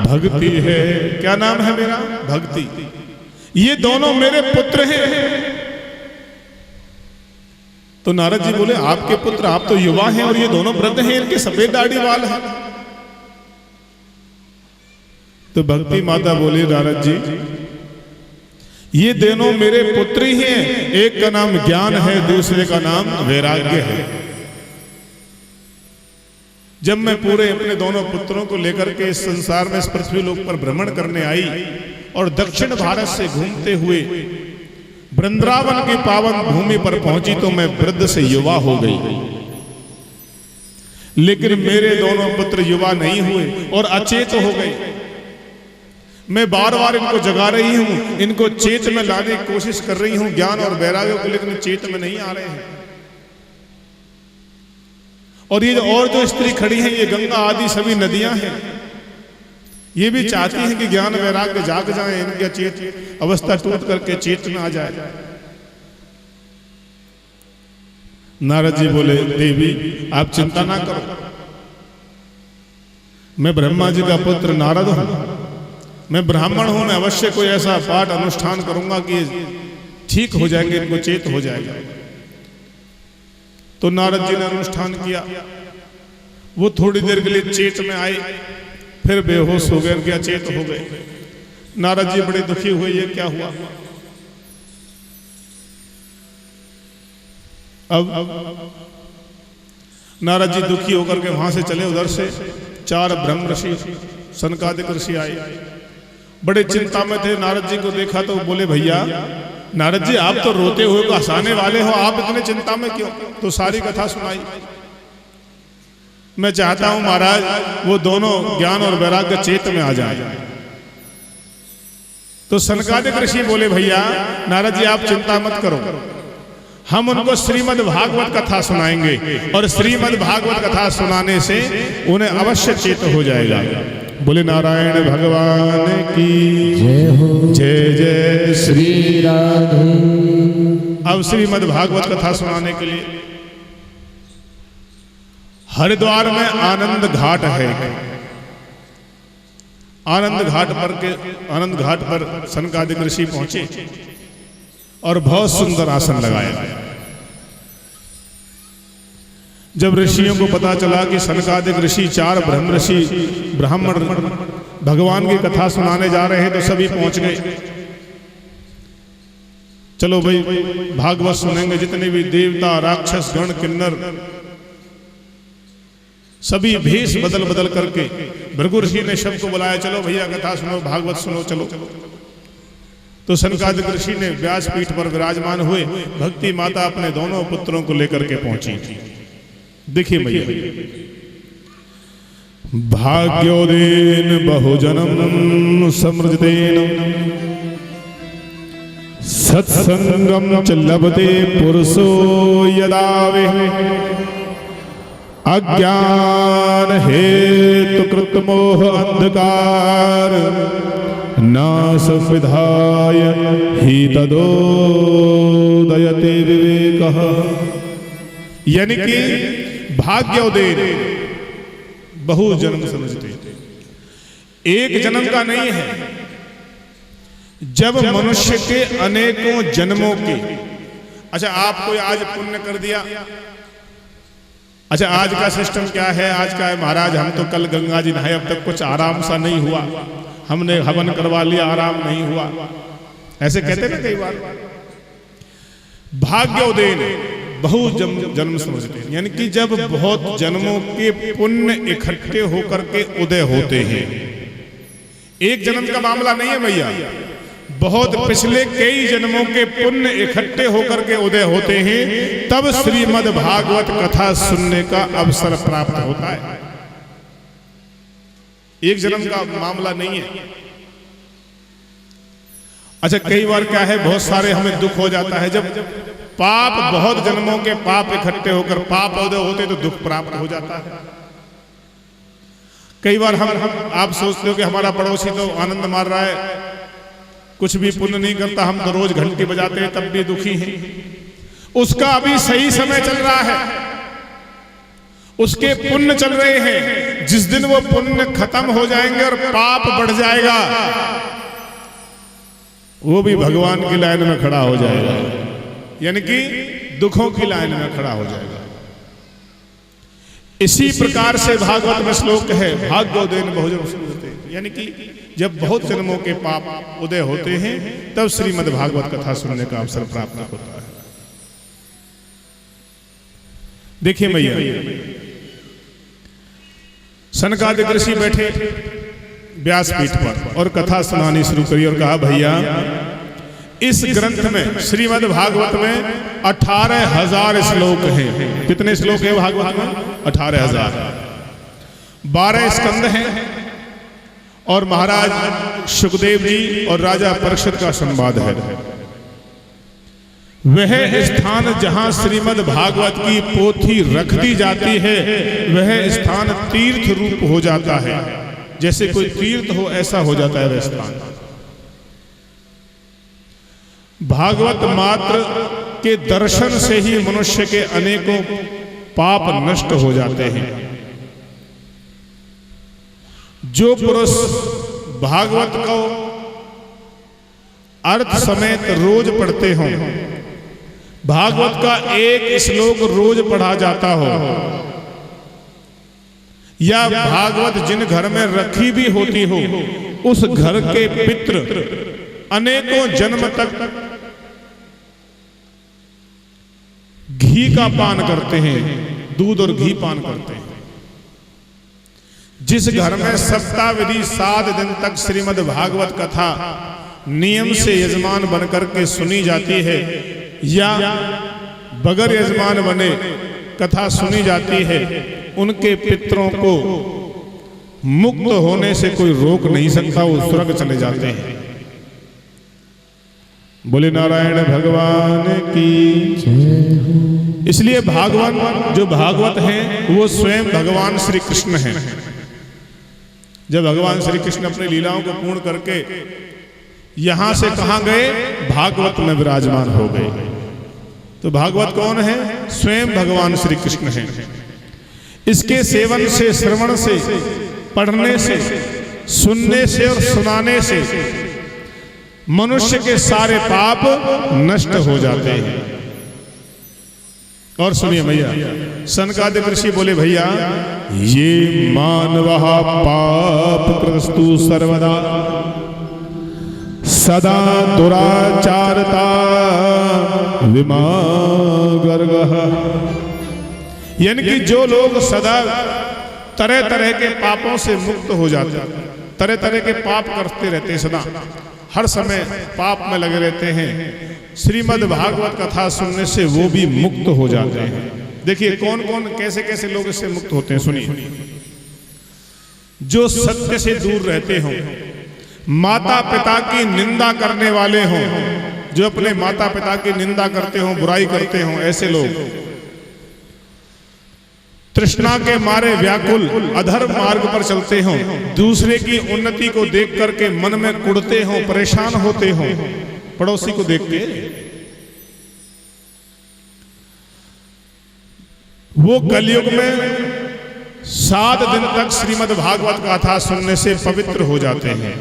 भक्ति है। क्या नाम है मेरा? भक्ति। ये दोनों मेरे पुत्र हैं। तो नारद जी बोले, आपके पुत्र? आप तो युवा हैं और ये दोनों वृद्ध हैं, इनके सफेद दाढ़ी वाल हैं। तो भक्ति माता बोली, नारद जी ये दोनों मेरे पुत्र ही हैं। एक का नाम ज्ञान है, दूसरे का नाम वैराग्य है। जब मैं पूरे अपने दोनों पुत्रों को लेकर के इस संसार में, इस पृथ्वी लोक पर भ्रमण करने आई और दक्षिण भारत से घूमते हुए वृंदावन की पावन भूमि पर पहुंची तो मैं वृद्ध से युवा हो गई। लेकिन मेरे दोनों पुत्र युवा नहीं हुए और अचेत हो गए। मैं बार बार इनको जगा रही हूं, इनको चेत में लाने की कोशिश कर रही हूं ज्ञान और वैराग्य को, लेकिन चेत में नहीं आ रहे हैं। और ये और जो स्त्री खड़ी हैं, ये गंगा आदि सभी नदियां हैं, ये भी चाहती हैं कि ज्ञान वैराग्य जाग जाए, इनकी चेत अवस्था टूट करके चेत में आ जाए। नारद जी बोले, देवी आप चिंता ना करो, मैं ब्रह्मा जी का पुत्र नारद हूं, मैं ब्राह्मण हूं, मैं अवश्य कोई ऐसा पाठ अनुष्ठान करूंगा कि ठीक हो जाएंगे, इनको चेत हो जाएगा। तो नारद जी ने अनुष्ठान किया। वो थोड़ी देर के लिए चेत में आए, फिर बेहोश हो गए, क्या चेत हो गए। नारद जी बड़े दुखी हुए, ये क्या हुआ। अब नारद जी दुखी होकर के वहां से चले। उधर से 4 ब्रह्म ऋषि सनकादिक ऋषि आए, बड़े चिंता में थे। नारद जी को देखा तो बोले, भैया नारद जी आप तो रोते हुए को हंसाने वाले हो, आप इतने चिंता में क्यों? तो सारी कथा सुनाई। मैं चाहता हूं महाराज वो दोनों ज्ञान और वैराग्य चेत में आ जाए। तो सनकादिक ऋषि बोले, भैया नारद जी आप चिंता मत करो, हम उनको श्रीमद् भागवत कथा सुनाएंगे और श्रीमद् भागवत कथा सुनाने से उन्हें अवश्य चेत हो जाएगा। बोले नारायण भगवान की जय हो। जय जय श्री राधे। अब श्रीमद् भागवत कथा सुनाने के लिए हरिद्वार में आनंद घाट है। आनंद घाट पर सनकादिक ऋषि पहुंचे और बहुत सुंदर आसन लगाया। जब ऋषियों को पता चला कि सनकादिक ऋषि 4 ब्रह्म ऋषि ब्राह्मण भगवान की कथा सुनाने जा रहे हैं तो सभी पहुंच गए। चलो भाई भागवत सुनेंगे, जितने भी देवता राक्षस गण किन्नर सभी भेष बदल बदल करके भृगु ऋषि ने सबको बुलाया, चलो भैया कथा सुनो, भागवत सुनो चलो। तो सनकादिक ऋषि ने व्यासपीठ पर विराजमान हुए, भक्ति माता अपने दोनों पुत्रों को लेकर के पहुंची। देखिए भैया, भाग्योदेन बहुजनम समृद्धेन सत्संगम च लभते पुरुषो यदा वे अज्ञान हेतु कृत मोह अंधकार नाश विधाय ही तदोदयते विवेकः। यानी कि भाग्योदय बहु जन्म समझते, एक जन्म का नहीं है। जब मनुष्य के अनेकों जन्मों के, अच्छा आपको आज पुण्य कर दिया, अच्छा आज का सिस्टम क्या है, आज का है महाराज हम तो कल गंगा जी नहाए, अब तक कुछ आराम सा नहीं हुआ, हमने हवन करवा लिया आराम नहीं हुआ, ऐसे कहते ना कई बार। भाग्योदय बहु जन्म समझते हैं, यानी कि जब बहुत जन्मों के पुण्य इकट्ठे होकर के उदय होते हैं। एक जन्म का मामला नहीं है भैया, बहुत पिछले कई जन्मों के पुण्य इकट्ठे होकर के उदय होते हैं, तब श्रीमद् भागवत कथा सुनने का अवसर प्राप्त होता है। एक जन्म का मामला नहीं है। अच्छा कई बार क्या है, बहुत सारे हमें दुख हो जाता है, जब पाप बहुत जन्मों के पाप इकट्ठे होकर पाप उदय होते तो दुख प्राप्त हो जाता है। कई बार हम आप सोचते हो कि हमारा पड़ोसी तो आनंद मार रहा है, कुछ भी पुण्य नहीं करता, हम तो रोज घंटी बजाते हैं तब भी दुखी हैं। उसका अभी सही समय चल रहा है, उसके पुण्य चल रहे हैं, जिस दिन वो पुण्य खत्म हो जाएंगे और पाप बढ़ जाएगा, वो भी भगवान की लाइन में खड़ा हो जाएगा, यानी कि दुखों की लाइन में खड़ा हो जाएगा। इसी प्रकार से भागवत में श्लोक है, भाग्योदय बहुजन्म समझते, यानी कि जब बहुत जन्मों के पाप उदय होते हैं तब श्रीमद् भागवत कथा सुनने का अवसर प्राप्त होता है। देखिए भैया, सनकादिक ऋषि बैठे व्यासपीठ पर और कथा सुनानी शुरू करी और कहा भैया इस ग्रंथ में श्रीमद् भागवत में 18,000 श्लोक हैं। कितने श्लोक हैं भागवत में? 18,000। 12 स्कंद हैं और महाराज सुखदेव जी और राजा परीक्षित का संवाद है। वह स्थान जहां श्रीमद् भागवत की पोथी रख दी जाती है वह स्थान तीर्थ रूप हो जाता है, जैसे कोई तीर्थ हो ऐसा हो जाता है वह स्थान। भागवत मात्र के दर्शन से ही मनुष्य के अनेकों पाप नष्ट हो जाते हैं। जो पुरुष भागवत को अर्थ समेत रोज पढ़ते हों, भागवत का एक श्लोक रोज पढ़ा जाता हो, या भागवत जिन घर में रखी भी होती हो, उस घर के पितृ अनेकों जन्म तक घी का पान करते हैं, दूध और घी पान करते हैं। जिस घर में सप्ताह विधि 7 दिन तक श्रीमद् भागवत कथा नियम से यजमान बनकर के सुनी जाती है, या बगैर यजमान बने कथा सुनी जाती है, उनके पितरों को मुक्त होने से कोई रोक नहीं सकता, वो स्वर्ग चले जाते हैं। बोले नारायण भगवान की। इसलिए भागवत जो भागवत हैं वो स्वयं भगवान श्री कृष्ण हैं। जब भगवान श्री कृष्ण अपनी लीलाओं को पूर्ण करके यहां से कहां गए, भागवत में विराजमान हो गए। तो भागवत कौन है? स्वयं भगवान श्री कृष्ण हैं। इसके सेवन से, श्रवण से, पढ़ने से, सुनने से और सुनाने से मनुष्य के सारे पाप नष्ट हो जाते हैं। और सुनिए भैया, सनकादिक ऋषि बोले भैया ये मानवः पाप कृतस्तु सर्वदा सदा दुराचारता विमागर्गः। यानी कि जो लोग सदा तरह तरह के पापों से मुक्त हो जाते हैं, तरह तरह के पाप करते रहते हैं, सदा हर समय पाप में लगे रहते हैं, श्रीमद् भागवत कथा सुनने से वो भी मुक्त हो जाते हैं। देखिए कौन कौन कैसे कैसे लोग इससे मुक्त होते हैं, सुनिए। जो सत्य से दूर रहते हों, माता पिता की निंदा करने वाले हों, जो अपने माता पिता की निंदा करते हों, बुराई करते हों, ऐसे लोग। तृष्णा के मारे व्याकुल अधर्म मार्ग पर चलते हो, दूसरे की उन्नति को देख करके मन में कुढ़ते हो, परेशान होते हो, पड़ोसी को देख के, वो कलयुग में 7 दिन तक श्रीमद् भागवत गाथा सुनने से पवित्र हो जाते हैं।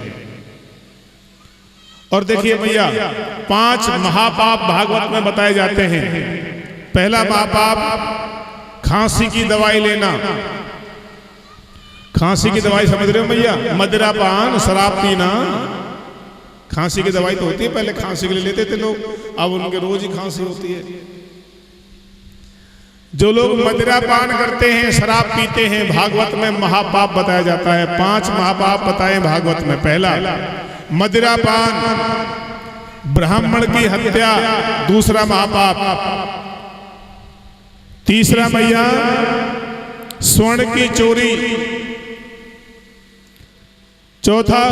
और देखिए भैया, 5 महापाप भागवत में बताए जाते हैं। पहला महापाप खांसी की दवाई लेना। खांसी की दवाई समझ रहे हो भैया? मदिरा पान, शराब पीना। खांसी की दवाई तो होती है, पहले खांसी के लिए लेते थे लोग, अब उनके रोज ही खांसी होती है। जो लोग मदिरा पान करते हैं, शराब पीते हैं, भागवत में महापाप बताया जाता है। 5 महापाप बताए भागवत में। पहला मदिरा पान, ब्राह्मण की हत्या, दूसरा महापाप। तीसरा भैया स्वर्ण की चोरी। चौथा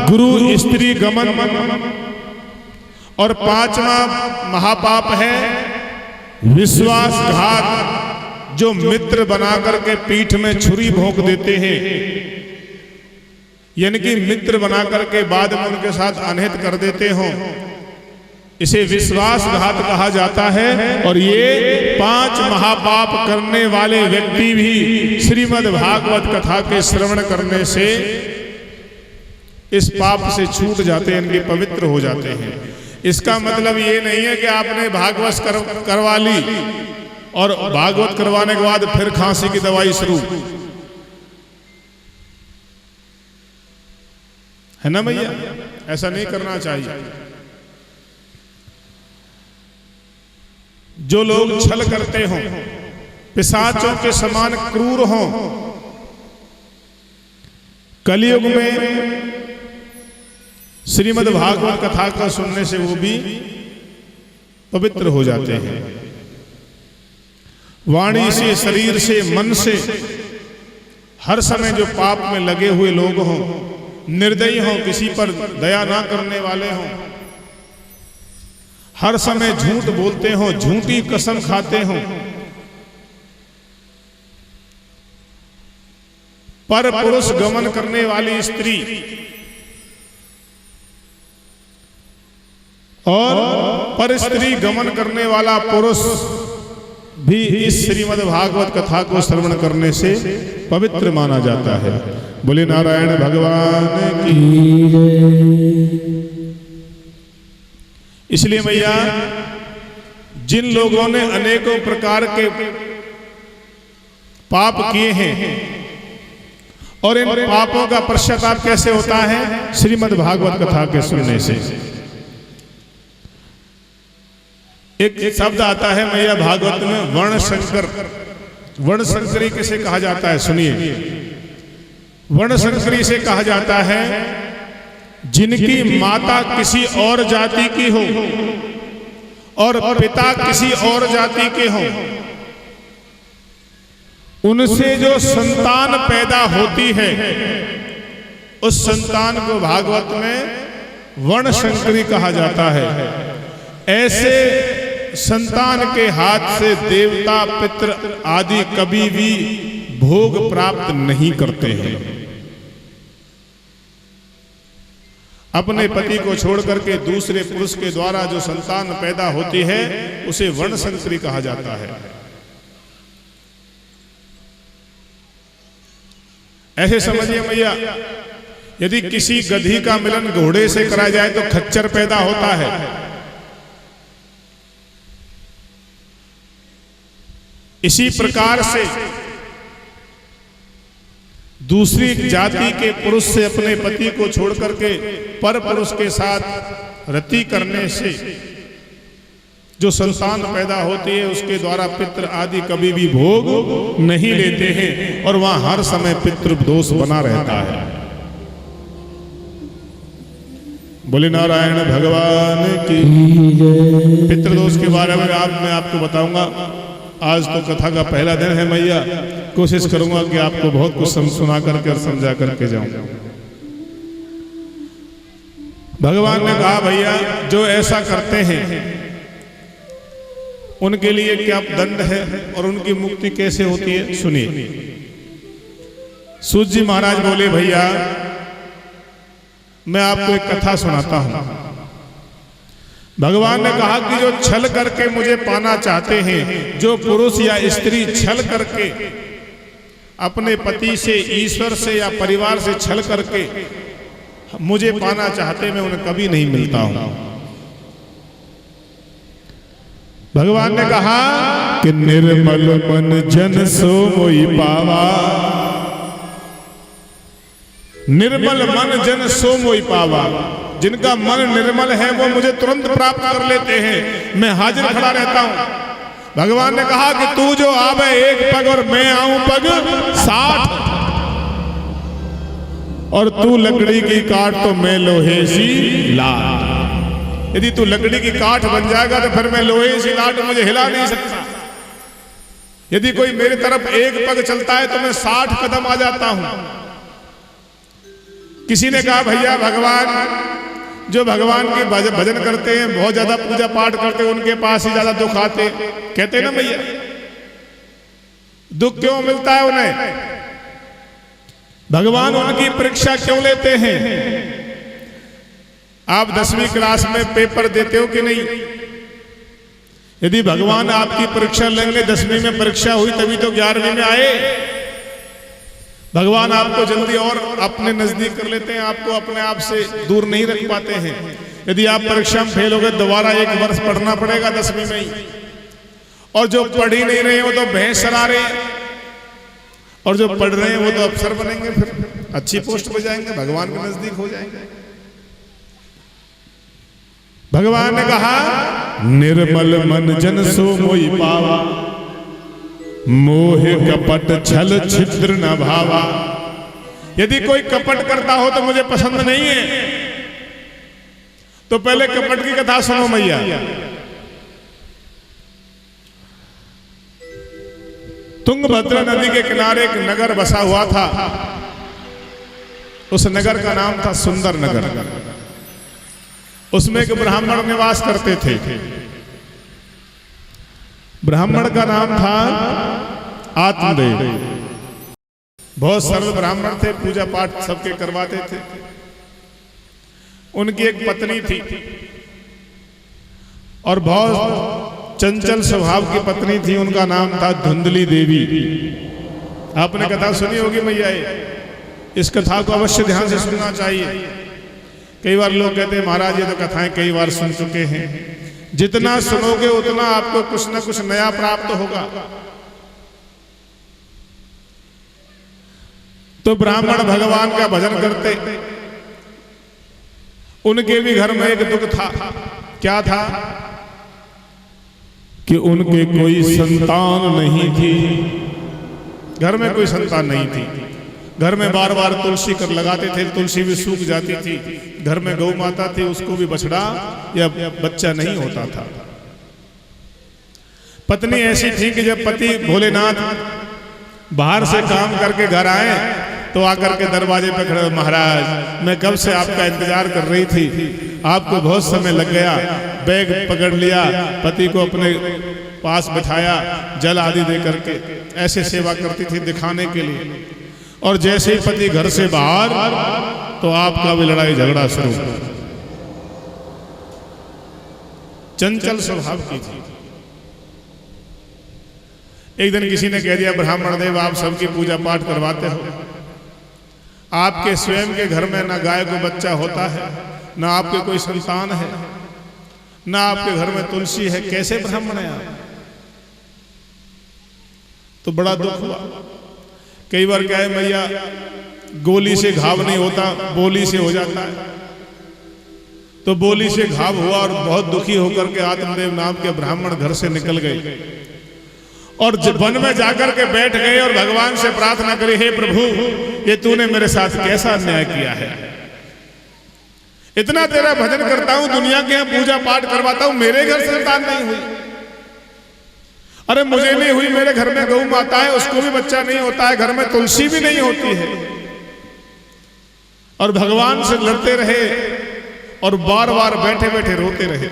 गुरु स्त्री गमन। और 5वां महापाप है विश्वासघात, जो मित्र बना करके पीठ में छुरी भोंक देते हैं, यानी कि मित्र बना करके बाद में उनके साथ अनहित कर देते हो, इसे विश्वासघात कहा जाता है। और ये 5 महापाप करने वाले व्यक्ति भी श्रीमद् भागवत कथा के श्रवण करने से इस पाप से छूट जाते हैं, इनके पवित्र हो जाते हैं। इसका मतलब ये नहीं है कि आपने भागवत करवा ली और भागवत करवाने के बाद फिर खांसी की दवाई शुरू, है ना भैया? ऐसा नहीं करना चाहिए। जो लोग छल करते हों, पिशाचों के समान क्रूर हों, कलयुग में श्रीमद् भागवत कथा का सुनने से वो भी पवित्र हो जाते हैं। वाणी से, शरीर से, मन से हर समय जो पाप में लगे हुए लोग हों, निर्दयी हों, किसी पर दया ना करने वाले हों, हर समय झूठ बोलते हों, झूठी कसम खाते हों, पर पुरुष गमन करने वाली स्त्री और पर स्त्री गमन करने वाला पुरुष भी इस श्रीमद् भागवत कथा को श्रवण करने से पवित्र माना जाता है। बोले नारायण भगवान की जय। इसलिए भैया, जिन लोगों ने अनेकों प्रकार के पाप किए हैं और इन पापों का पश्चाताप कैसे होता है? श्रीमद् भागवत कथा के सुनने से। एक शब्द आता है मैया भागवत में, वर्ण संकर। वर्ण संकरी किसे कहा जाता है? सुनिए, वर्ण संकरी से कहा जाता है जिनकी माता किसी और जाति की हो और पिता किसी और जाति के हो, उनसे जो संतान पैदा होती है, उस संतान को भागवत में वर्ण संकरी कहा जाता है। ऐसे संतान के हाथ से देवता, पितृ आदि कभी भी भोग प्राप्त नहीं करते हैं। अपने पति को छोड़ करके दूसरे पुरुष के द्वारा जो संतान पैदा होती है, उसे वर्ण संकरी कहा जाता है। ऐसे समझिए भैया, यदि किसी गधी का मिलन घोड़े से करा जाए तो खच्चर पैदा होता है। इसी प्रकार से दूसरी जाति के पुरुष से अपने पति को छोड़ करके पर पुरुष के साथ रति करने से जो संतान पैदा होती है, उसके द्वारा पितृ आदि कभी भी भोग नहीं लेते हैं और वहां हर समय पितृ दोष बना रहता है। बोले नारायण भगवान की जय। पितृदोष के बारे में मैं आपको बताऊंगा। आज तो कथा का पहला दिन है मैया, कोशिश करूंगा कि आपको बहुत कुछ सुना करके और समझा करके जाऊं। भगवान ने कहा भैया, जो ऐसा करते हैं उनके लिए क्या दंड है और उनकी मुक्ति कैसे होती है, सुनिए। सूत जी महाराज बोले, भैया मैं आपको एक कथा सुनाता हूं। भगवान ने कहा कि जो छल करके मुझे पाना चाहते हैं, जो पुरुष या स्त्री छल करके अपने पति से, ईश्वर से या परिवार से छल करके मुझे पाना चाहते, मैं उन्हें कभी नहीं मिलता हूं। भगवान ने कहा कि निर्मल मन जन सो मोहि पावा, निर्मल मन जन सो मोहि पावा। जिनका मन निर्मल है वो मुझे तुरंत प्राप्त कर लेते हैं, मैं हाजिर खड़ा रहता हूं। भगवान ने कहा कि तू जो आवे एक पग और मैं आऊं पग 60, और तू लकड़ी की काट तो मैं लोहे सी लाट। यदि तू लकड़ी की काठ बन जाएगा तो फिर मैं लोहे सी लाट, मुझे हिला नहीं सकता। यदि कोई मेरी तरफ एक पग चलता है तो मैं 60 कदम आ जाता हूं। किसी ने कहा, भैया भगवान जो भगवान के भजन करते हैं, बहुत ज्यादा पूजा पाठ करते हैं, उनके पास ही ज्यादा दुख आते। कहते हैं ना भैया, दुख क्यों मिलता है उन्हें? भगवान उनकी परीक्षा क्यों लेते हैं? आप 10वीं क्लास में पेपर देते हो कि नहीं? यदि भगवान आपकी परीक्षा लेंगे, 10वीं में परीक्षा हुई तभी तो 11वीं में आए। भगवान आपको जल्दी और अपने नजदीक कर लेते हैं, आपको अपने आप से दूर नहीं रख पाते हैं। यदि आप परीक्षा में फेल हो गए, दोबारा 1 वर्ष पढ़ना पड़ेगा 10वीं में ही। और जो पढ़ ही नहीं रहे वो तो भैंस चरा रहे हैं, और जो पढ़ रहे हैं वो तो अफसर बनेंगे, फिर अच्छी पोस्ट पे जाएंगे, भगवान के नजदीक हो जाएंगे। भगवान ने कहा, निर्मल मन जन सो मोहि पावा, मोह कपट छल छिद्र न भावा। यदि कोई कपट करता हो तो मुझे पसंद नहीं है। तो पहले कपट की कथा सुनो मैया। तुंगभद्रा नदी के किनारे एक नगर बसा हुआ था। उस नगर का नाम था सुंदर नगर। उसमें एक ब्राह्मण निवास करते थे। ब्राह्मण का नाम था आत्मदेव। बहुत सरल ब्राह्मण थे, पूजा पाठ सबके करवाते थे। उनकी एक पत्नी थी और बहुत चंचल स्वभाव की पत्नी थी। उनका नाम था धुंधली देवी। आपने कथा सुनी होगी मैया, इस कथा को अवश्य ध्यान से सुनना चाहिए। कई बार लोग कहते हैं महाराज ये तो कथाएं कई बार सुन चुके हैं। जितना सुनोगे उतना आपको कुछ ना कुछ नया प्राप्त होगा। तो ब्राह्मण भगवान का भजन करते। उनके भी घर में एक दुख था। क्या था? कि उनके कोई संतान नहीं थी। घर में कोई संतान नहीं थी। घर में बार बार तुलसी कर लगाते थे, तुलसी भी सूख जाती थी। घर में गौ माता थी, उसको भी बछड़ा या बच्चा नहीं होता था। पत्नी ऐसी थी कि जब पति भोलेनाथ बाहर से काम करके घर आए तो आकर के दरवाजे पे खड़े, महाराज मैं कब से आपका इंतजार कर रही थी, आपको बहुत समय लग गया। बैग पकड़ लिया, पति को अपने पास बिठाया, जल आदि दे करके ऐसे सेवा करती थी दिखाने के लिए। और जैसे ही पति घर से बाहर तो आपका भी लड़ाई झगड़ा शुरू। चंचल स्वभाव की थी। एक दिन किसी ने कह दिया, ब्राह्मण देव आप सबकी पूजा पाठ करवाते हो, आपके स्वयं के घर में ना गाय को बच्चा होता है, ना आपके कोई संतान है, ना आपके घर में तुलसी है, कैसे ब्राह्मण है आप? तो बड़ा दुख हुआ। कई बार क्या है मैया, गोली से घाव नहीं होता, बोली से हो जाता है। तो बोली से घाव हुआ और बहुत दुखी होकर के आत्मदेव नाम के ब्राह्मण घर से निकल गए और वन में जाकर के बैठ गए और भगवान से प्रार्थना करी, हे प्रभु ये तूने मेरे साथ कैसा अन्याय किया है। इतना तेरा भजन करता हूं, दुनिया के यहाँ पूजा पाठ करवाता हूं, मेरे घर संतान नहीं हुई। अरे मुझे नहीं हुई, मेरे घर में गौ माता है, उसको भी बच्चा नहीं होता है, घर में तुलसी भी नहीं होती है। और भगवान से लड़ते रहे और बार बार बैठे बैठे रोते रहे।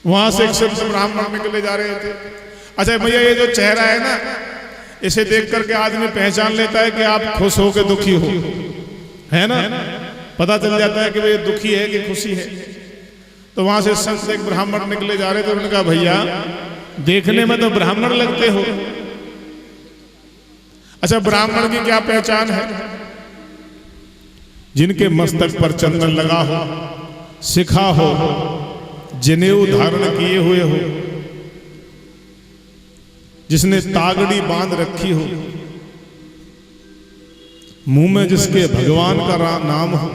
वहां से एक संत ब्राह्मण निकले जा रहे थे। अच्छा भैया, ये जो चेहरा है ना, इसे देख करके आदमी पहचान लेता है कि आप खुश हो के दुखी हो, है ना, पता चल जाता है कि भाई दुखी है कि खुशी है। तो वहां से संत एक ब्राह्मण निकले जा रहे थे। उन्होंने कहा भैया देखने में तो ब्राह्मण लगते हो, अच्छा ब्राह्मण की क्या पहचान है? जिनके मस्तक पर चंदन लगा हो, शिखा हो, जनेऊ धारण किए हुए हो, जिसने तागड़ी बांध रखी हो, मुंह में जिसके भगवान का नाम हो,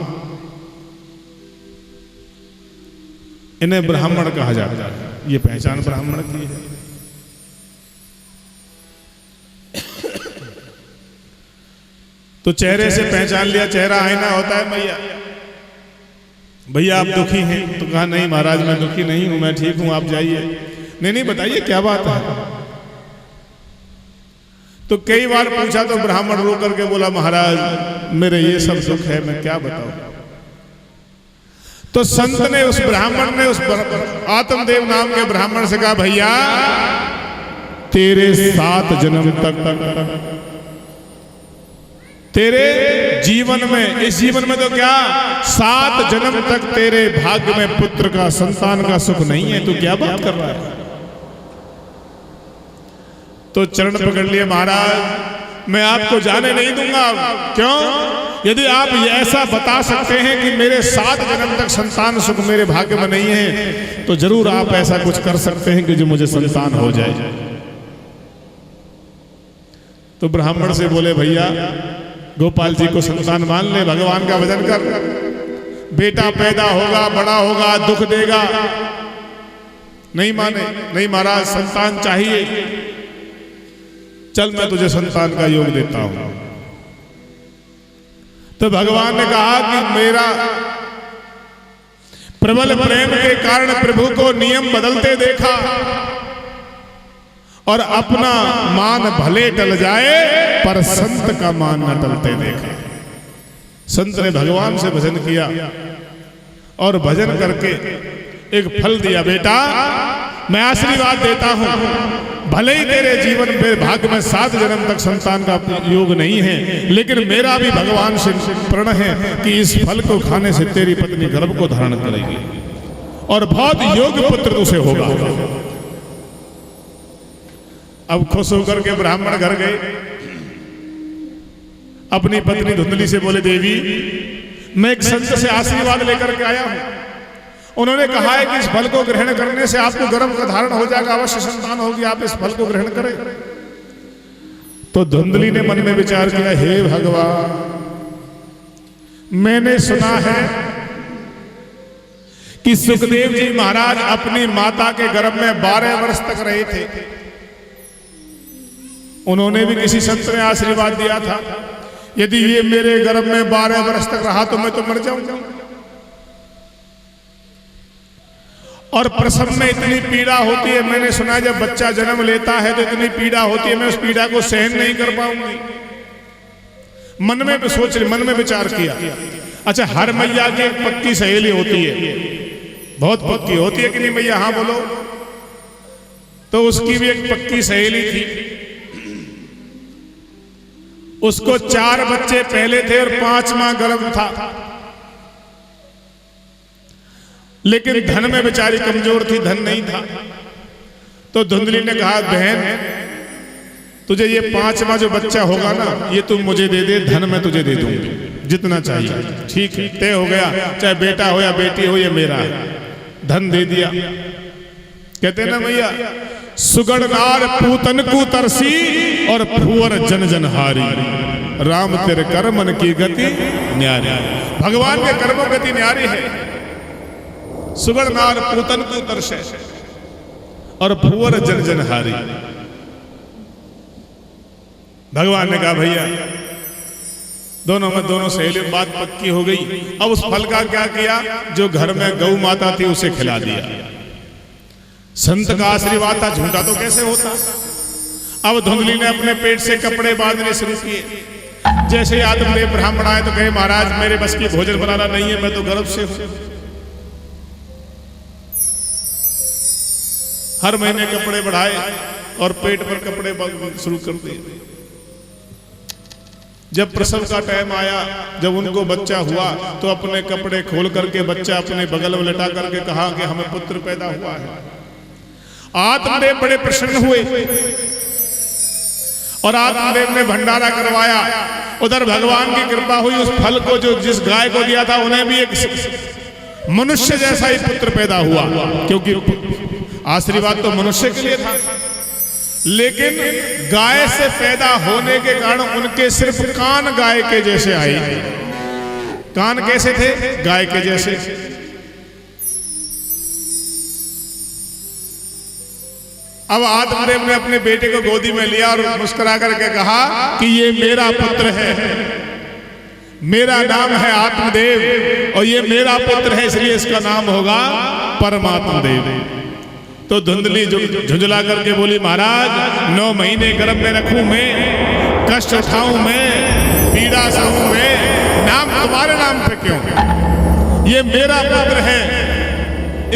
इन्हें ब्राह्मण कहा जाता है। ये पहचान ब्राह्मण की है। तो चेहरे से पहचान लिया, चेहरा आईना होता है भैया। भैया आप दुखी हैं? तो कहा नहीं महाराज मैं दुखी नहीं हूं, मैं ठीक हूं, आप जाइए। नहीं बताइए क्या बात है। तो कई बार पूछा तो ब्राह्मण रो करके बोला महाराज मेरे ये सब दुख है, मैं क्या बताऊं। तो संत ने उस ब्राह्मण ने उस आत्मदेव नाम के ब्राह्मण से कहा भैया तेरे 7 जन्म तक, तेरे जीवन में, इस जीवन में तो क्या 7 जन्म तक तेरे भाग्य में पुत्र का, संतान का सुख नहीं है, तू क्या बात कर रहा है। तो चरण पकड़ लिए महाराज मैं आपको जाने नहीं दूंगा। क्यों? यदि आप ऐसा बता सकते हैं कि मेरे 7 जन्म तक संतान सुख मेरे भाग्य में नहीं है, तो जरूर आप ऐसा कुछ कर सकते हैं कि जो मुझे संतान हो जाए। तो ब्राह्मण से बोले भैया गोपाल जी को संतान मान ले, भगवान का भजन कर, बेटा पैदा होगा, बड़ा होगा, दुख देगा। नहीं माने, नहीं महाराज संतान चाहिए, चल मैं तुझे संतान का योग देता हूं। तो भगवान ने कहा कि मेरा प्रबल प्रेम के कारण प्रभु को नियम बदलते देखा और अपना मान भले टल जाए पर संत का मान न टलते देखा। संत ने भगवान से भजन किया और भजन करके एक फल दिया। बेटा मैं आशीर्वाद देता हूं, भले ही तेरे जीवन में भाग्य में 7 जन्म तक संतान का योग नहीं है, लेकिन मेरा भी भगवान से प्रण है कि इस फल को खाने से तेरी पत्नी गर्भ को धारण करेगी और बहुत योग्य पुत्र उसे होगा। अब खुश होकर के ब्राह्मण घर गए, अपनी पत्नी धुंधली से बोले देवी मैं एक संत से आशीर्वाद लेकर के आया हूं, उन्होंने कहा है कि इस फल को ग्रहण करने से आपको गर्भ का धारण हो जाएगा, अवश्य संतान होगी, आप इस फल को ग्रहण करें। तो धुंधली ने मन में विचार किया हे भगवान मैंने सुना है कि सुखदेव जी महाराज अपनी माता के गर्भ में 12 वर्ष तक रहे थे, उन्होंने भी किसी संत ने आशीर्वाद दिया था यदि ये मेरे गर्भ में 12 वर्ष तक रहा तो मैं तो मर जाऊंगा। और प्रसव में इतनी पीड़ा होती है, मैंने सुना जब बच्चा जन्म लेता है तो इतनी पीड़ा होती है, मैं उस पीड़ा को सहन नहीं कर पाऊंगी। मन में विचार किया। अच्छा हर मैया की एक पक्की सहेली होती है, बहुत पक्की होती है कि नहीं मैया? हाँ बोलो। तो उसकी भी एक पक्की सहेली थी, उसको 4 बच्चे पहले थे और 5वां गर्भ था, लेकिन धन में बेचारी कमजोर थी, धन नहीं था। तो धुंधली ने कहा बहन तुझे ये 5वां जो बच्चा होगा ना ये तू मुझे दे दे, धन मैं तुझे दे दूंगी जितना चाहिए। ठीक है तय हो गया, चाहे बेटा हो या बेटी हो ये मेरा है। धन दे दिया। कहते ना भैया सुगढ़ नार पूतन को तरसी और फुअर जन जन हारी, राम तेरे कर्मन की गति न्यारी। भगवान के कर्मों गति न्यारी है। सुगढ़ नार पूतन को तरसे और फुअर जन जन हारी। भगवान ने कहा भैया दोनों सहेली बात पक्की हो गई। अब उस फल का क्या किया, जो घर में गौ माता थी उसे खिला दिया। संत का आशीर्वाद था, झूठा तो कैसे होता। अब धुंधली ने अपने पेट से कपड़े बांधने शुरू किए। जैसे आत्मदेव ब्राह्मण आए तो कहे महाराज मेरे बस की भोजन बनाना नहीं है, मैं तो गर्भ से हूं। हर महीने कपड़े बढ़ाए और पेट पर कपड़े शुरू कर दिए। जब प्रसव का टाइम आया, जब उनको बच्चा हुआ, तो अपने कपड़े खोल करके बच्चा अपने बगल में लटा करके कहा कि हमें पुत्र पैदा हुआ है। आत्मदेव बड़े प्रसन्न हुए और आत्मदेव ने भंडारा करवाया। उधर भगवान की कृपा हुई, उस फल को जो जिस गाय को दिया था उन्हें भी एक मनुष्य जैसा ही पुत्र पैदा हुआ, क्योंकि आशीर्वाद तो मनुष्य के लिए था। लेकिन गाय से पैदा होने के कारण उनके सिर्फ कान गाय के जैसे आए। कान कैसे थे? गाय के जैसे। अब आत्मदेव ने अपने बेटे को गोदी में लिया और मुस्कुरा करके कहा कि ये मेरा पुत्र है, मेरा नाम है आत्मदेव और ये मेरा पुत्र है, इसलिए इसका नाम होगा परमात्मा देव। तो धुंधली झुंझला करके बोली, महाराज 9 महीने गर्भ में रखूं मैं, कष्ट उठाऊं मैं, पीड़ा सहूं मैं, नाम तुम्हारे नाम पे क्यों? ये मेरा पुत्र है,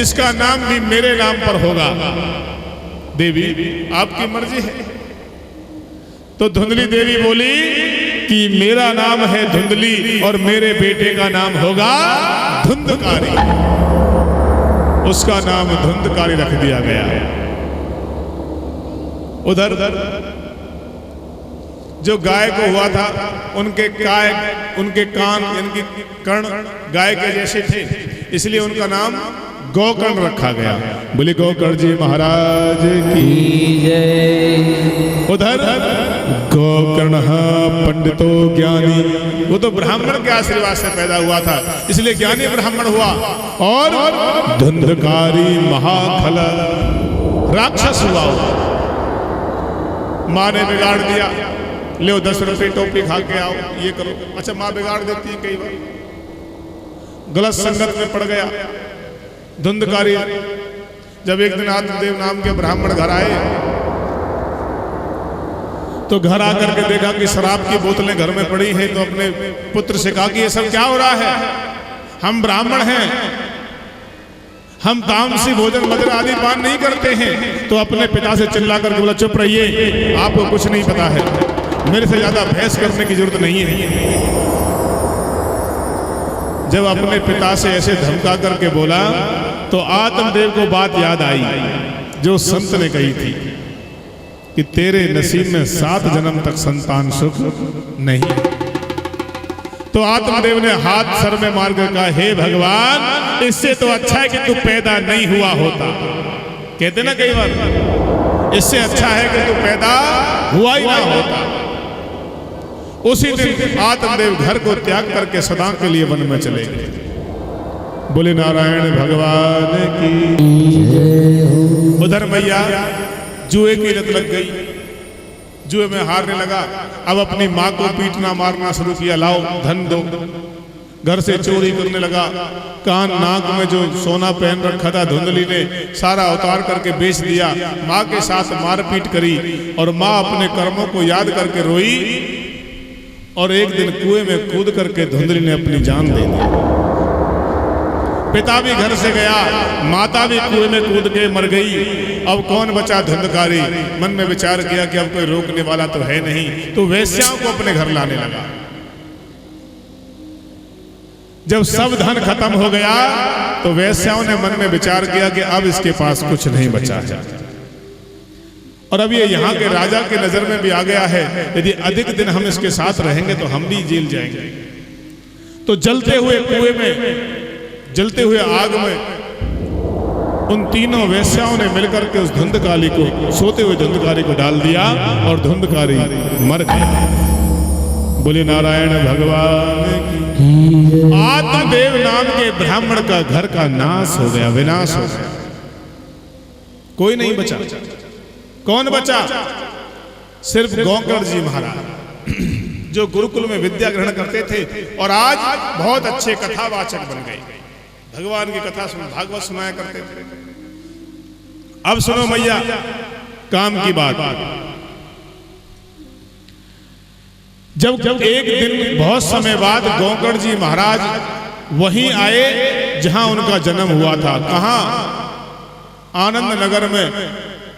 इसका नाम भी मेरे नाम पर होगा। देवी आपकी मर्जी है। तो धुंधली देवी बोली कि मेरा नाम है धुंधली और मेरे बेटे का नाम होगा धुंधकारी। उसका नाम धुंधकारी रख दिया गया। उधर जो गाय को हुआ था उनके कान इनकी कर्ण गाय के जैसे थे, इसलिए उनका नाम गोकर्ण रखा गया। बोले गोकर्ण जी महाराज की जय। उधर गोकर्ण पंडितो ज्ञानी, वो तो ब्राह्मण के आशीर्वाद से पैदा हुआ था, इसलिए ज्ञानी ब्राह्मण हुआ। और धुंधकारी महाखल राक्षस हुआ। माँ ने बिगाड़ दिया, ले 10 रुपए टोपी खा के आओ, ये करो। अच्छा, माँ बिगाड़ देती है कई बार, गलत संगत में पड़ गया धुंधकारी। जब एक दिन आत्मदेव नाम के ब्राह्मण घर आए तो घर आकर के देखा कि शराब की बोतलें घर में पड़ी हैं, तो अपने पुत्र से कहा कि ये सब क्या हो रहा है? हम ब्राह्मण हैं, हम तामसी भोजन मदिरा आदि पान नहीं करते हैं। तो अपने पिता से चिल्ला करके बोला, चुप रहिए, आपको कुछ नहीं पता है, मेरे से ज्यादा बहस करने की जरूरत नहीं है। जब अपने पिता से ऐसे धमका करके बोला तो आत्मदेव को बात याद आई जो संत ने कही थी कि तेरे नसीब में 7 जन्म तक संतान सुख नहीं। तो आत्मदेव ने हाथ सर में मार कर कहा, हे भगवान, इससे तो अच्छा है कि तू पैदा नहीं हुआ होता। कहते ना कई बार, इससे अच्छा है कि तू पैदा हुआ ही ना होता। उसी दिन आत्मदेव घर को त्याग करके सदा के लिए वन में चले गए। बोले नारायण भगवान की। उधर मैया जुए की लत लग गई, जुए में हारने लगा। अब अपनी माँ को पीटना मारना शुरू किया, लाओ धन दो। घर से चोरी करने लगा। कान नाक में जो सोना पहन रखा था धुंधली ने सारा उतार करके बेच दिया। माँ के साथ मारपीट करी और माँ अपने कर्मों को याद करके रोई। और एक दिन कुएं में कूद करके धुंधली ने अपनी जान दे दी। पिता भी घर से गया, माता भी कुएं में कूद के मर गई। अब कौन बचा? धुंधकारी। मन में विचार किया कि अब कोई रोकने वाला तो है नहीं, तो वेश्याओं को अपने घर लाने लगा। जब सब धन खत्म हो गया तो वेश्याओं ने मन में विचार किया कि अब इसके पास कुछ नहीं बचा है। और अब ये यहाँ के राजा की नजर में भी आ गया है, यदि अधिक दिन हम इसके साथ रहेंगे तो हम भी जेल जाएंगे। तो जलते हुए कुएं में, जलते हुए आग में उन तीनों वेश्याओं ने मिलकर के उस धुंधकारी को, सोते हुए धुंधकारी को डाल दिया और धुंधकारी मर गया। बोले नारायण भगवान की। आत्मदेव नाम के ब्राह्मण का घर का नाश हो गया, विनाश हो गया। कोई नहीं बचा। कौन बचा? सिर्फ गोकर्ण जी महाराज, जो गुरुकुल में विद्या ग्रहण करते थे और आज बहुत अच्छे कथावाचक बन गए। भगवान की कथा सुन, भागवत सुनाया करते थे। अब सुनो मैया काम की बात। जब एक दिन बहुत समय बाद गोकर्ण जी महाराज वहीं आए जहां उनका जन्म हुआ था। कहां? आनंद नगर में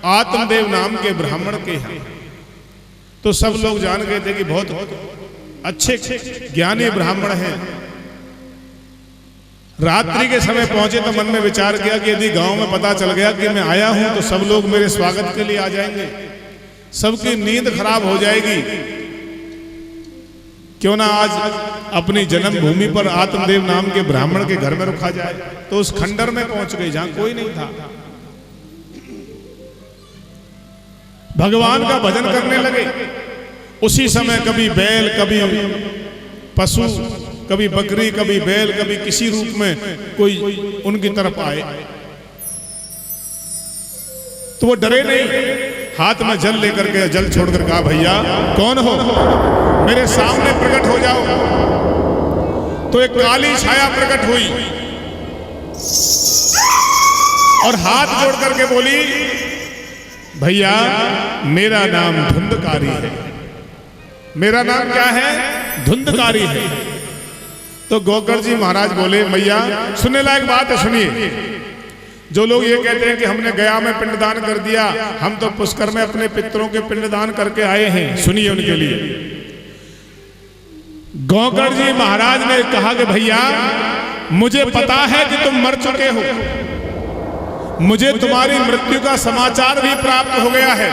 आत्मदेव नाम के ब्राह्मण के हैं। तो सब लोग जान गए थे कि बहुत अच्छे ज्ञानी ब्राह्मण हैं। रात्रि के समय पहुंचे तो मन में विचार किया कि यदि गांव में पता चल गया कि मैं आया हूं तो सब लोग मेरे स्वागत के लिए आ जाएंगे, सबकी नींद खराब हो जाएगी। क्यों ना आज अपनी जन्मभूमि पर आत्मदेव नाम के ब्राह्मण के घर में रुका जाए। तो उस खंडर में पहुंच गए जहां कोई नहीं था। भगवान का भजन करने लगे। उसी समय कभी बैल, कभी पशु, कभी बकरी, कभी बैल, कभी किसी रूप में कोई उनकी तरफ आए तो वो डरे नहीं। हाथ में जल लेकर के जल छोड़कर कहा, भैया कौन हो, मेरे सामने प्रकट हो जाओ। तो एक काली छाया प्रकट हुई और हाथ जोड़ करके बोली, भैया मेरा नाम धुंधकारी है। मेरा नाम क्या है? धुंधकारी है। तो गोकर जी महाराज बोले, भैया सुनने लायक बात है, सुनिए। जो लोग ये कहते हैं कि हमने गया में पिंडदान कर दिया, हम तो पुष्कर में अपने पितरों के पिंडदान करके आए हैं, सुनिए उनके लिए। गोकर जी महाराज ने कहा कि भैया मुझे पता है कि तुम मर चुके हो, मुझे तुम्हारी मृत्यु का समाचार भी प्राप्त हो गया है,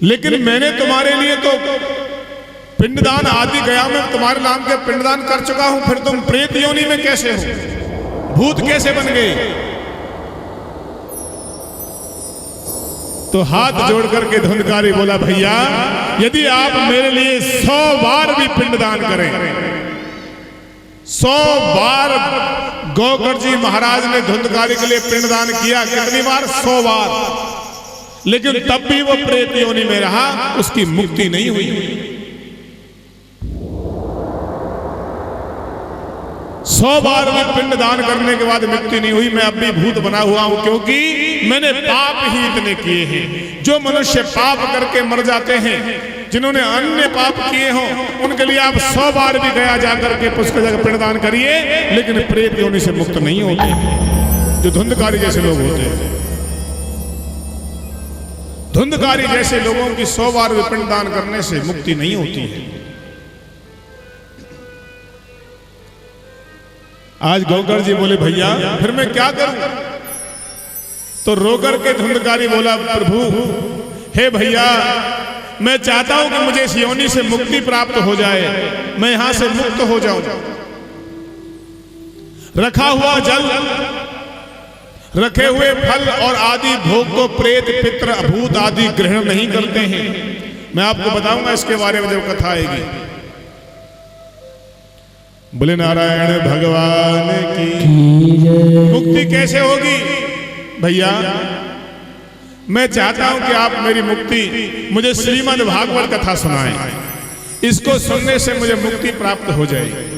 लेकिन मैंने तुम्हारे लिए तो पिंडदान आदि गया में तुम्हारे नाम के पिंडदान कर चुका हूं, फिर तुम प्रेत योनि में कैसे हो, भूत कैसे बन गए? तो हाथ जोड़ करके धुंधकारी बोला, भैया यदि आप मेरे लिए 100 बार भी पिंडदान करें, 100 बार। गोकर जी महाराज ने धुंधकारी के लिए पिंडदान किया। कितनी बार? 100 बार। लेकिन तब भी वो प्रेत योनि में रहा, उसकी मुक्ति नहीं हुई। 100 बार में पिंडदान करने के बाद मुक्ति नहीं हुई। मैं अब भी भूत बना हुआ हूं, क्योंकि मैंने पाप ही इतने किए हैं। जो मनुष्य पाप करके मर जाते हैं, जिन्होंने अन्य पाप किए हों, उनके लिए आप 100 बार भी गया जाकर के पुष्कर जगह पिंडदान करिए, लेकिन प्रेत योनि से मुक्त नहीं होते। जो धुंधकारी जैसे लोग होते हैं, धुंधकारी जैसे लोगों की 100 बार भी पिंडदान करने से मुक्ति नहीं होती है। आज गोकर जी बोले, भैया फिर मैं क्या करूं? तो रोकर के धुंधकारी बोला, प्रभु हे भैया, मैं चाहता हूं कि मुझे इस योनि से मुक्ति प्राप्त हो जाए, मैं यहां से मुक्त हो जाऊं। रखा हुआ जल, रखे हुए फल और आदि भोग को प्रेत, पितृ, अभूत आदि ग्रहण नहीं करते हैं। मैं आपको बताऊंगा इसके बारे में जब कथा आएगी। बोले नारायण भगवान की। मुक्ति कैसे होगी? भैया मैं चाहता हूं कि आप मेरी मुक्ति, मुझे श्रीमद् भागवत कथा सुनाएं, इसको सुनने से मुझे मुक्ति प्राप्त हो जाएगी।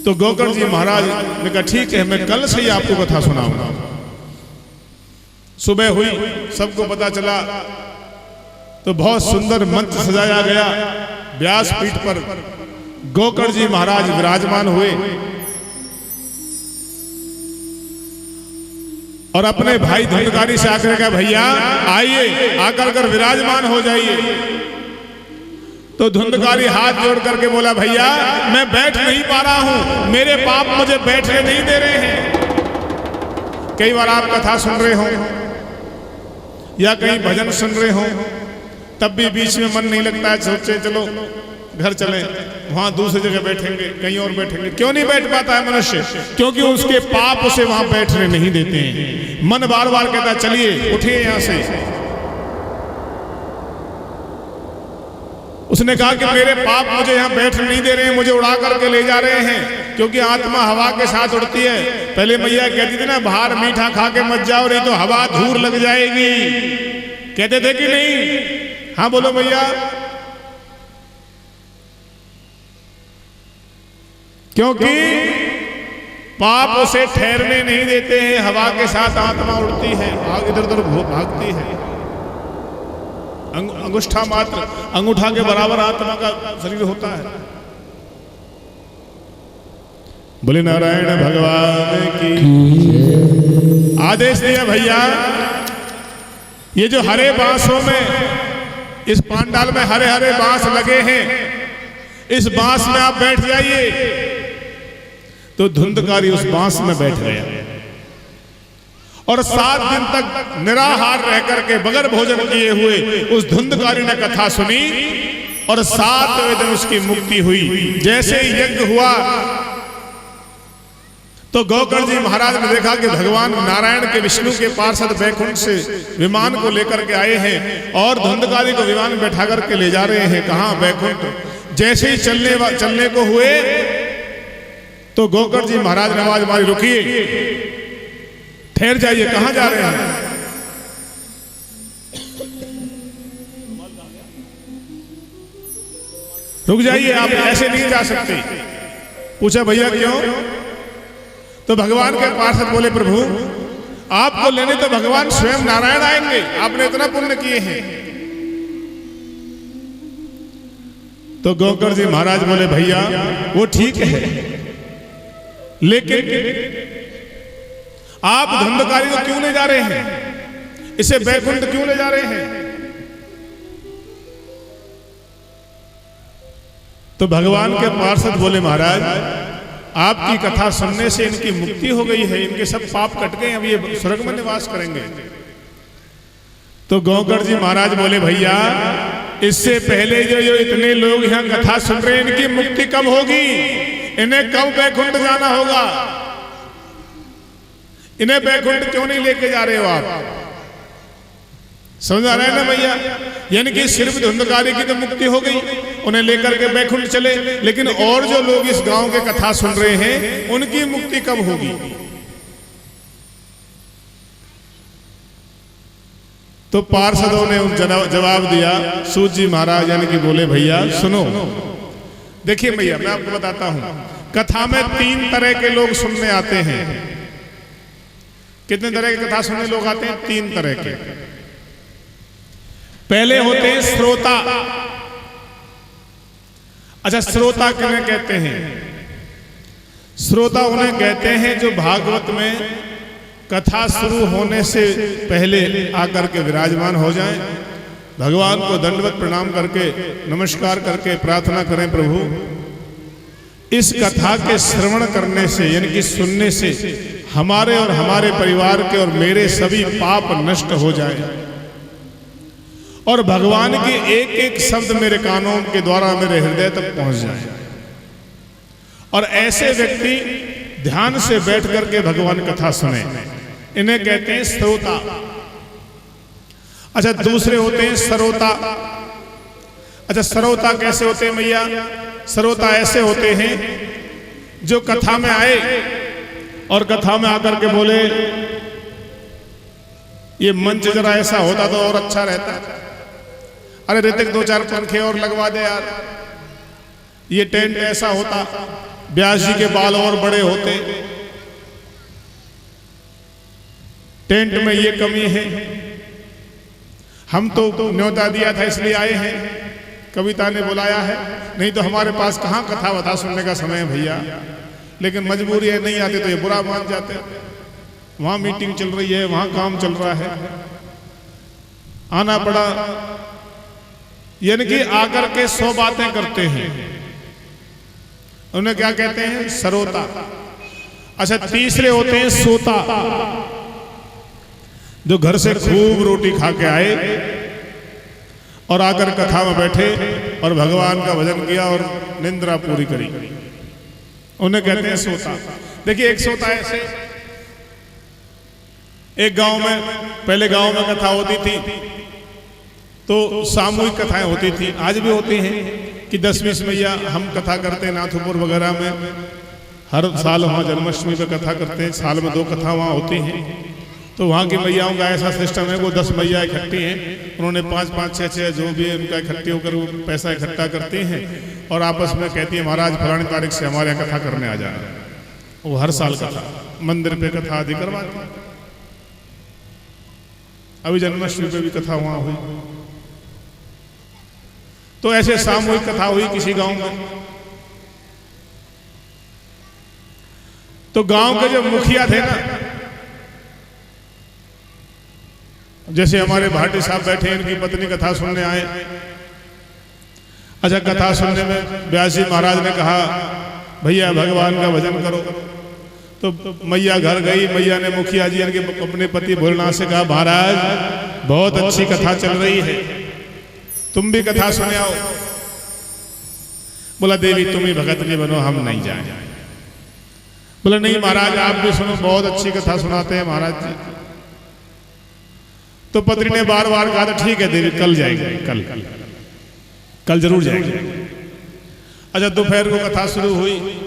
तो गोकर जी महाराज ने कहा, ठीक है, मैं कल से ही आपको कथा सुनाऊंगा। सुबह हुई, सबको पता चला, तो बहुत सुंदर मंच सजाया गया। व्यासपीठ पर गोकर जी महाराज विराजमान हुए और अपने भाई धुंधकारी से आकर कहा, भैया आइए, आकर कर विराजमान हो जाइए। तो धुंधकारी हाथ जोड़ करके बोला, भैया मैं बैठ नहीं पा रहा हूं, मेरे पाप मुझे बैठने नहीं दे रहे हैं। कई बार आप कथा सुन रहे हो या कहीं भजन सुन रहे हो, तब भी बीच में मन नहीं लगता है, सोचे चलो घर चलें, वहां दूसरी जगह बैठेंगे, कहीं और बैठेंगे। क्यों नहीं बैठ पाता है मनुष्य? क्योंकि उसके पाप उसे वहां बैठने नहीं देते हैं। मन बार बार कहता है, चलिए उठिए यहां से। उसने कहा कि मेरे पाप मुझे यहां बैठने नहीं दे रहे हैं, मुझे उड़ा करके ले जा रहे हैं, क्योंकि आत्मा हवा के साथ उड़ती है। पहले मैया कहती थी ना, बाहर मीठा खा के मत जाओ, नहीं तो हवा धूल लग जाएगी। कहते थे कि नहीं? हाँ बोलो भैया। क्योंकि पाप उसे ठहरने नहीं देते हैं, हवा के साथ आत्मा उड़ती है, इधर उधर भागती है। अंगूठा मात्र, अंगूठा के बराबर आत्मा का शरीर होता है। बोले नारायण भगवान की। आदेश दिया भैया, ये जो हरे बांसों में, इस पांडाल में हरे हरे बांस लगे हैं, इस बांस में आप बैठ जाइए। तो धुंधकारी उस बांस में बैठ गया और 7 दिन तक निराहार रह करके बगैर भोजन किए हुए उस धुंधकारी ने कथा सुनी और 7वें दिन उसकी मुक्ति हुई। जैसे ही यज्ञ हुआ तो गोकर्ण जी महाराज ने देखा कि भगवान नारायण के विष्णु के पार्षद बैकुंठ से विमान को लेकर के आए हैं और धुंधकारी को विमान में बैठा करके ले जा रहे हैं। कहां? बैकुंठ। जैसे ही चलने को हुए तो गोकर्ण जी महाराज ने आवाज मारी, रुकिए, ठहर जाइए, कहां जा रहे हैं? रुक जाइए, आप ऐसे नहीं जा सकते। पूछा भैया क्यों? तो भगवान के पार्षद बोले, प्रभु आपको लेने तो भगवान स्वयं नारायण आएंगे, आपने इतना पुण्य किए हैं। तो गोकर्ण जी महाराज बोले, भैया वो ठीक है, लेकिन आप धुंधकारी को क्यों ले जा रहे हैं? इसे बैकुंठ क्यों ले जा रहे हैं? तो भगवान के पार्षद बोले, महाराज आपकी कथा सुनने से इनकी मुक्ति हो गई है, इनके सब पाप कट गए, अब ये स्वर्ग में निवास करेंगे। तो गोकर्ण जी महाराज बोले, भैया इससे पहले जो इतने लोग यहाँ कथा सुन रहे हैं, इनकी मुक्ति कब होगी? इन्हें कब बैकुंठ जाना होगा? इन्हें बैकुंठ क्यों नहीं लेके जा रहे हो आप? समझ आ रहा है ना भैया? यानी कि सिर्फ धुंधकारी की तो मुक्ति हो गई, उन्हें लेकर के बैकुंठ चले, लेकिन और जो लोग इस गांव के कथा सुन रहे हैं उनकी मुक्ति कब होगी? तो पार्षदों ने जवाब दिया, सूत जी महाराज यानी कि बोले, भैया सुनो, देखिए भैया मैं आपको बताता हूं, कथा में 3 तरह के लोग सुनने आते हैं। कितने तरह की कथा सुनने लोग आते हैं? 3 तरह के। पहले होते हैं श्रोता। अच्छा, श्रोता किन्हें कहते हैं? श्रोता उन्हें कहते हैं जो भागवत में कथा शुरू होने से पहले आकर के विराजमान हो जाएं, भगवान को दंडवत प्रणाम करके नमस्कार करके प्रार्थना करें, प्रभु इस कथा के श्रवण करने से यानी कि सुनने से हमारे और हमारे परिवार के और मेरे सभी पाप नष्ट हो जाए और भगवान के एक एक शब्द मेरे कानों के द्वारा मेरे हृदय तक पहुंच जाए। और ऐसे व्यक्ति ध्यान से बैठ करके भगवान कथा सुने, इन्हें कहते हैं श्रोता। अच्छा, दूसरे होते हैं सरोता। अच्छा, सरोता कैसे होते हैं भैया? सरोता ऐसे होते हैं जो कथा में आए और कथा में आकर के बोले, ये मंच जरा ऐसा होता तो और अच्छा रहता, अरे ऋतिक 2-4 पंखे और लगवा दे यार, ये टेंट ऐसा होता, व्यास जी के बाल और बड़े होते, टेंट में ये कमी है, हम तो न्योता दिया था इसलिए आए हैं, कविता ने बुलाया है, नहीं तो हमारे पास कहाँ कथा वथा सुनने का समय है भैया। लेकिन मजबूरी है, नहीं आते तो ये बुरा मान जाते, वहां मीटिंग चल रही है, वहां काम चल रहा है, आना पड़ा। यानी कि आकर के 100 बातें करते हैं, उन्हें क्या कहते हैं? सरोता। अच्छा, तीसरे होते हैं सोता, जो घर से खूब रोटी खा के आए और आकर कथा में बैठे और भगवान का भजन किया और निंद्रा पूरी करी, उन्हें कहते हैं सोता। देखिए, एक सोता ऐसे, एक गांव में, पहले गांव में कथा होती थी तो सामूहिक कथाएं होती थी, आज भी होती हैं कि 10-20 मैया हम कथा करते हैं नाथपुर वगैरह में, हर साल वहाँ जन्माष्टमी पे कथा करते हैं, साल में 2 कथा वहाँ होती हैं। तो वहाँ की मैयाओं का ऐसा सिस्टम है, वो 10 मैया इकट्ठी हैं, उन्होंने 5-5, 6-6 जो भी है उनका इकट्ठी होकर वो पैसा इकट्ठा करती हैं और आपस में कहती है, महाराज फलानी तारीख से हमारे यहाँ कथा करने आ जाए। वो हर साल कथा, मंदिर पे कथा आदि करवाते हैं। अभी जन्माष्टमी पे भी कथा वहाँ हुई, तो ऐसे सामूहिक कथा हुई किसी गांव में। तो गांव के जो मुखिया थे ना, जैसे हमारे भाटी साहब बैठे, इनकी पत्नी कथा सुनने आए। अच्छा, कथा सुनने में व्यास जी महाराज ने कहा भैया भगवान का भजन करो। तो मैया घर गई, मैया ने मुखिया जी इनके अपने पति भोलेनाथ से कहा महाराज बहुत अच्छी कथा चल रही है, तुम भी कथा सुने आओ। बोला देवी तुम ही भगत नहीं बनो, हम नहीं जाए। बोला नहीं महाराज आप भी सुनो, बहुत अच्छी कथा सुनाते हैं महाराज जी। तो पत्नी ने बार बार कहा था ठीक है देवी कल जाएंगे, कल जरूर जाएंगे। अच्छा, दोपहर को कथा शुरू हुई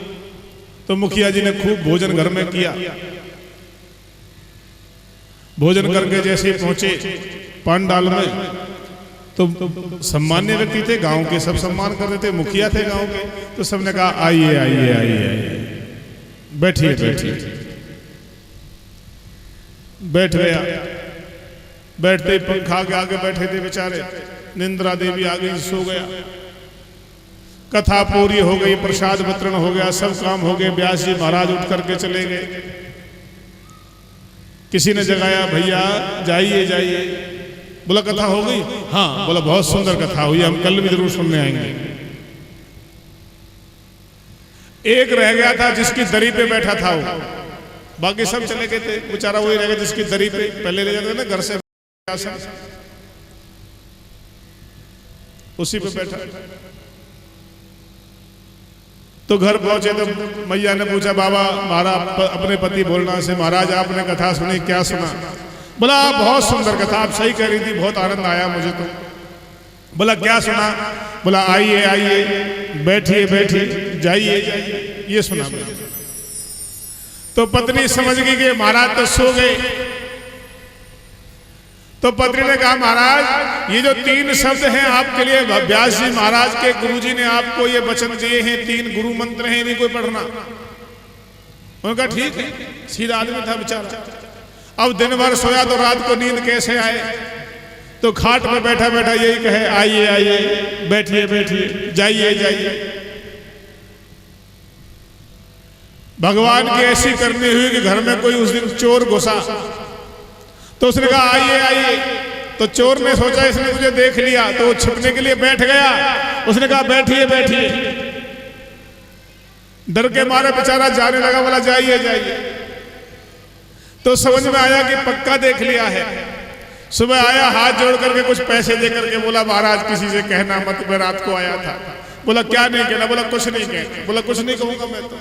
तो मुखिया जी ने खूब भोजन घर में किया। भोजन करके जैसे पहुंचे पांडाल में, तो सम्मान्य व्यक्ति थे, गांव के सब सम्मान कर रहे थे, मुखिया थे गांव के, तो सबने कहा आइए आइए आइए, बैठिए बैठिए। बैठ गया, बैठते ही पंखा के आगे बैठे थे बेचारे, निंद्रा देवी आ गई, सो गया। कथा पूरी हो गई, प्रसाद वितरण हो गया, सब काम हो गए। व्यास जी महाराज उठ करके चले गए। किसी ने जगाया भैया जाइए जाइए। बोला कथा हो गई? हाँ। बोला बहुत सुंदर कथा हुई, हम कल भी जरूर सुनने आएंगे। एक रह गया था जिसकी दरी पे बैठा था वो, बाकी सब चले गए थे, बेचारा वही रह गया जिसकी दरी पे पहले ले जाते ना घर से, उसी पे बैठा। तो घर पहुंचे तो मैया ने पूछा बाबा मारा अपने पति भोलेनाथ से महाराज आपने कथा सुनी, क्या सुना? बोला बहुत सुंदर कथा, आप सही कह रही थी, बहुत आनंद आया मुझे तो। बोला क्या सुना? बोला आइए आइए, बैठिए बैठिए, जाइए जाइए, ये सुना मैंने। तो पत्नी समझ गई कि महाराज तो सो गए। तो पत्नी ने कहा महाराज ये जो 3 शब्द हैं आपके लिए, व्यास जी महाराज के गुरुजी ने आपको ये वचन दिए हैं, 3 गुरु मंत्र हैं, इन्हीं को पढ़ना। उन्होंने कहा ठीक है, सीधा आदमी था बेचारा। अब दिन भर सोया तो रात को नींद कैसे आए? तो खाट में बैठा बैठा यही कहे आइए आइए, बैठिए बैठिए, जाइए जाइए। भगवान की ऐसी करनी हुई कि घर में कोई उस दिन चोर घुसा, तो उसने कहा आइए आइए। तो चोर ने सोचा इसने मुझे देख लिया, तो वो छिपने के लिए बैठ गया। उसने कहा बैठिए बैठिए, डर के मारे बेचारा जाने लगा। बोला जाइए जाइए। तो समझ में आया कि पक्का देख लिया है। सुबह आया, हाथ जोड़ करके कुछ पैसे दे करके बोला महाराज किसी से कहना मत, मैं रात को आया था। बोला क्या नहीं कहना? बोला कुछ नहीं कहना। बोला कुछ नहीं कहूंगा मैं तो।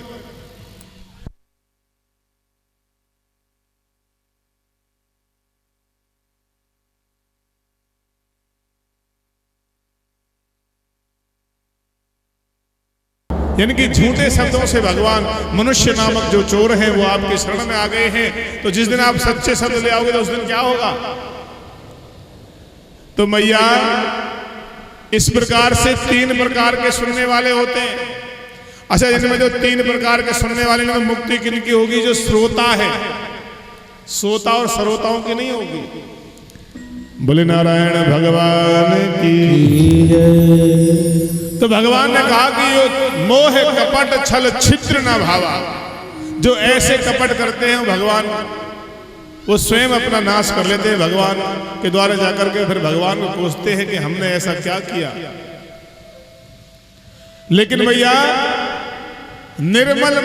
यानी कि झूठे शब्दों से भगवान, मनुष्य नामक जो चोर हैं वो आपके शरण में आ गए हैं। तो जिस दिन आप सच्चे शब्द ले आओगे तो उस दिन क्या होगा? तो मैया इस प्रकार से 3 प्रकार के सुनने वाले होते हैं। अच्छा, इनमें जो 3 प्रकार के सुनने वाले में मुक्ति किनकी होगी? जो श्रोता है। श्रोता और श्रोताओं की नहीं होगी। बोले नारायण भगवान की। तो भगवान ने कहा कि यो मोह कपट छल छिद्र न भावा, जो ऐसे कपट करते हैं भगवान वो स्वयं अपना नाश कर लेते हैं। भगवान के द्वारा जाकर के फिर भगवान को पूछते हैं कि हमने ऐसा क्या किया। लेकिन भैया निर्मल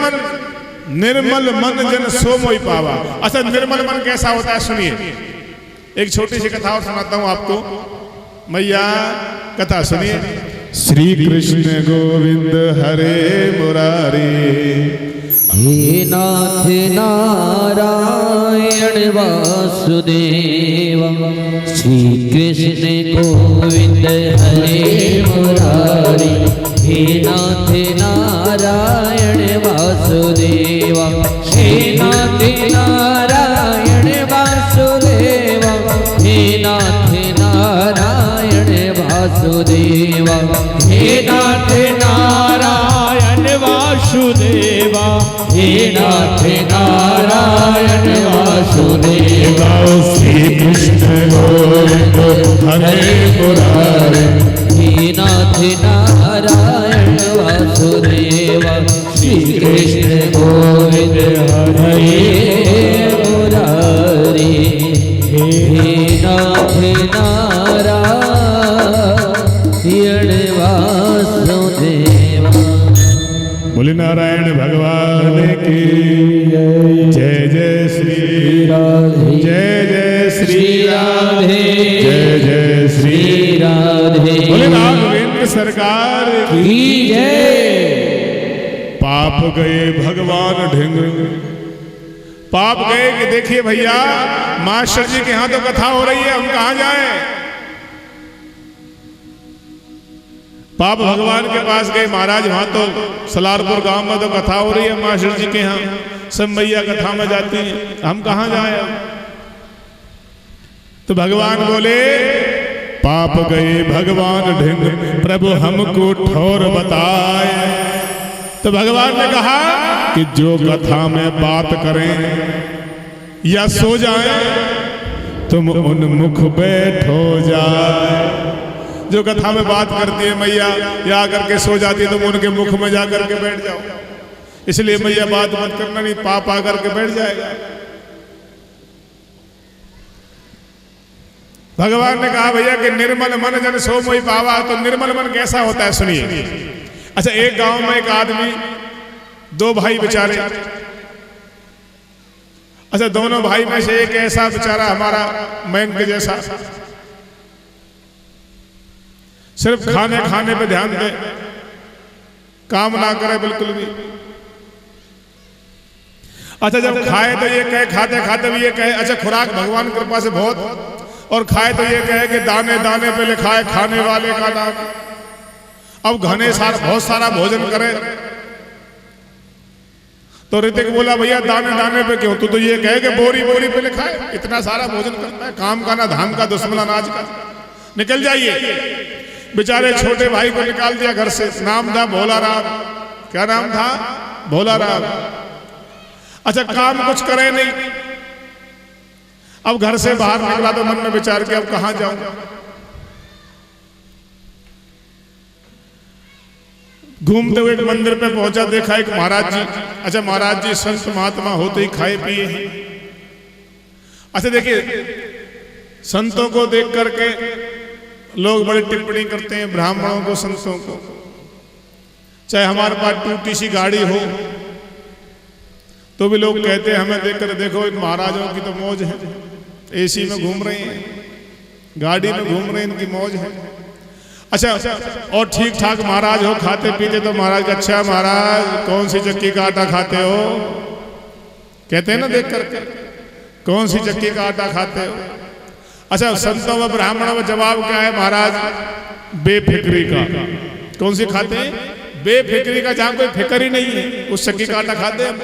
मन जन सो मोहि पावा। अच्छा, निर्मल मन कैसा होता है सुनिए। एक छोटी सी कथा और सुनाता हूं आपको। मैया कथा सुनिए। श्री कृष्ण गोविंद हरे मुरारी, हे नाथ नारायण वासुदेव। श्री कृष्ण गोविंद हरे मुरारी, हे नाथ नारायण वासुदेव। हे नाथ नारायण वासुदेव, हे नाथ नारायण वासुदेव। हे नाथ नारायण वासुदेव, हे नाथ नारायण वासुदेव। श्री कृष्ण गोविंद हरे मुरारी, हे नाथ नारायण वासुदेव। श्री कृष्ण गोविंद हरे मुरारी हे नाथ नारायण वासुदेवा। बोले नारायण भगवान की जय। जय श्री राधे जय जय श्री राधे जय जय श्री राधे। बोले राघवेंद्र सरकार की जय। पाप गए भगवान ढिंग। पाप गए कि देखिए भैया मास्टर जी के यहाँ तो कथा हो रही है, हम कहाँ जाएं? पाप भगवान के पास गए महाराज, वहां तो सलारपुर गांव में तो कथा हो रही है मास्टर जी के यहाँ, सब मैया कथा में जाती हैं, हम कहाँ जाएं? तो भगवान बोले पाप गए भगवान ढिंग, प्रभु हमको ठौर बताए। तो भगवान ने कहा कि जो कथा में बात करें या सो जाए तुम उन्मुख बैठो जाए। जो कथा में बात करती है मैया या आकर के सो जाती है तुम उनके मुख में जाकर के बैठ जाओ। इसलिए मैया बात मत करना, नहीं पाप आकर के बैठ जाएगा। भगवान ने कहा भैया कि निर्मल मन जन सो मोहि पावा। तो निर्मल मन कैसा होता है सुनिए। अच्छा, एक गांव में एक आदमी, दो भाई बेचारे। अच्छा, दोनों भाई में से एक ऐसा बेचारा हमारा मैन के जैसा, सिर्फ खाने खाने पे ध्यान दे, काम ना करे बिल्कुल भी। अच्छा, जब खाए तो ये कहे, खाते खाते भी ये कहे, अच्छा खुराक भगवान की कृपा से बहुत, और खाए तो ये कहे कि दाने दाने पे लिखा है खाने वाले का नाम। अब बहुत सारा भोजन करे तो ऋतिक बोला भैया दाने दाने पे क्यों? तू तो ये कहे कि बोरी बोरी पे लिखा है, इतना सारा भोजन करता है, काम का ना धाम का, दुश्मन अनाज का, निकल जाइए। बेचारे छोटे भाई को निकाल दिया घर से, नाम था भोला राम। क्या नाम था? भोला राम। अच्छा, काम कुछ करे नहीं। अब घर से बाहर निकला तो मन में विचार किया अब कहां जाऊं। घूमते हुए एक मंदिर पे पहुंचा, देखा एक महाराज जी। अच्छा, महाराज जी संत महात्मा होते ही खाए पिए हैं। अच्छा देखिए, संतों को देख करके लोग बड़ी टिप्पणी करते हैं, ब्राह्मणों को, संतों को। चाहे हमारे पास टूटी सी गाड़ी हो तो भी लोग कहते हैं हमें देख कर, देखो इन महाराजों की तो मौज है, एसी में घूम रहे हैं, गाड़ी में घूम रहे हैं, इनकी मौज है। अच्छा, और ठीक ठाक महाराज हो, खाते पीते तो महाराज का, अच्छा महाराज कौन सी चक्की का आटा खाते हो? कहते हैं ना देख करके, कौन सी चक्की का आटा खाते हो? अच्छा, संतों व ब्राह्मणों में जवाब क्या है महाराज? बेफिक्री का। कौन सी खाते हैं? बेफिक्री का, जहां कोई फिक्र ही नहीं है उस चक्की का आटा खाते हैं।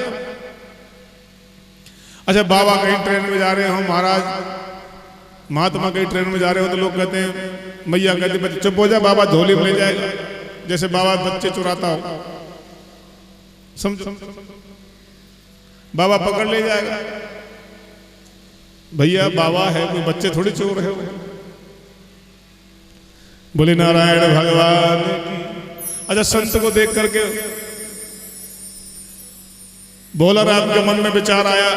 अच्छा, बाबा कहीं ट्रेन में जा रहे हो महाराज, महात्मा कहीं ट्रेन में जा रहे हो तो लोग कहते हैं, मैया कहती बच्चे चुप हो जा, बाबा झोली में ले जाएगा, जैसे बाबा बच्चे चुराता हो, समझो, बाबा पकड़ ले जाएगा। भैया बाबा है, कोई बच्चे थोड़ी चोर है। बोले नारायण भगवान की। अच्छा, संत को देख करके भोला राम के मन में विचार आया,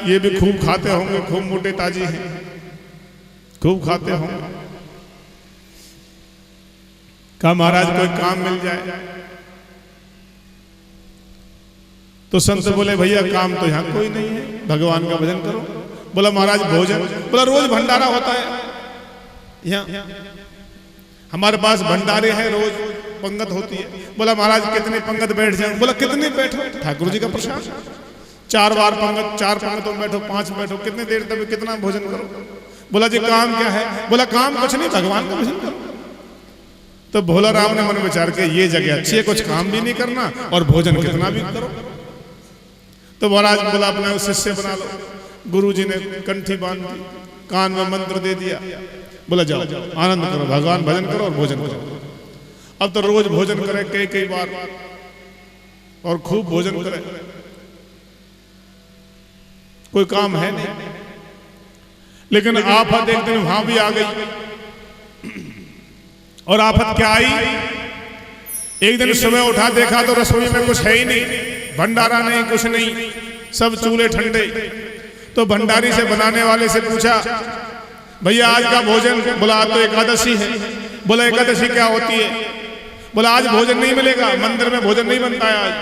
ये भी खूब खाते होंगे, खूब मोटे ताजी हैं, खूब खाते होंगे। कहा महाराज कोई काम मिल जाए। तो संत बोले भैया काम तो यहाँ कोई नहीं है, भगवान का भजन करो। बोला महाराज भोजन? बोला रोज भंडारा होता है यहाँ, हमारे पास भंडारे हैं, रोज पंगत होती है। बोला महाराज कितनी पंगत बैठ जाए? बोला कितनी बैठो, ठाकुर जी का प्रसाद, 4 बार पंगत, 4 पंगतों में बैठो, 5 बैठो, कितने देर तक कितना भोजन करो? बोला जी काम क्या है? बोला काम कुछ नहीं, भगवान का भजन करो। तो भोला राम ने मन विचार के, ये जगह अच्छी है, कुछ काम भी नहीं करना और भोजन कितना भी करो। तो महाराज बोला अपना शिष्य बना लो। गुरुजी ने कंठी बांध दी, कान में मंत्र दे दिया, बोला जाओ आनंद करो, भगवान भजन करो और भोजन करो। अब तो रोज भोजन करे कई बार और खूब भोजन करे, कोई काम है नहीं। लेकिन आफत एक दिन वहां भी आ गई। और आफत क्या आई? एक दिन सुबह उठा, देखा तो रसोई में कुछ है ही नहीं। भंडारा नहीं, कुछ नहीं, सब चूल्हे ठंडे। तो भंडारी से बनाने वाले से पूछा, भैया आज का भोजन? बोला आज तो एकादशी है। बोला एकादशी क्या होती है? बोला आज भोजन नहीं मिलेगा, मंदिर में भोजन नहीं बनता है आज।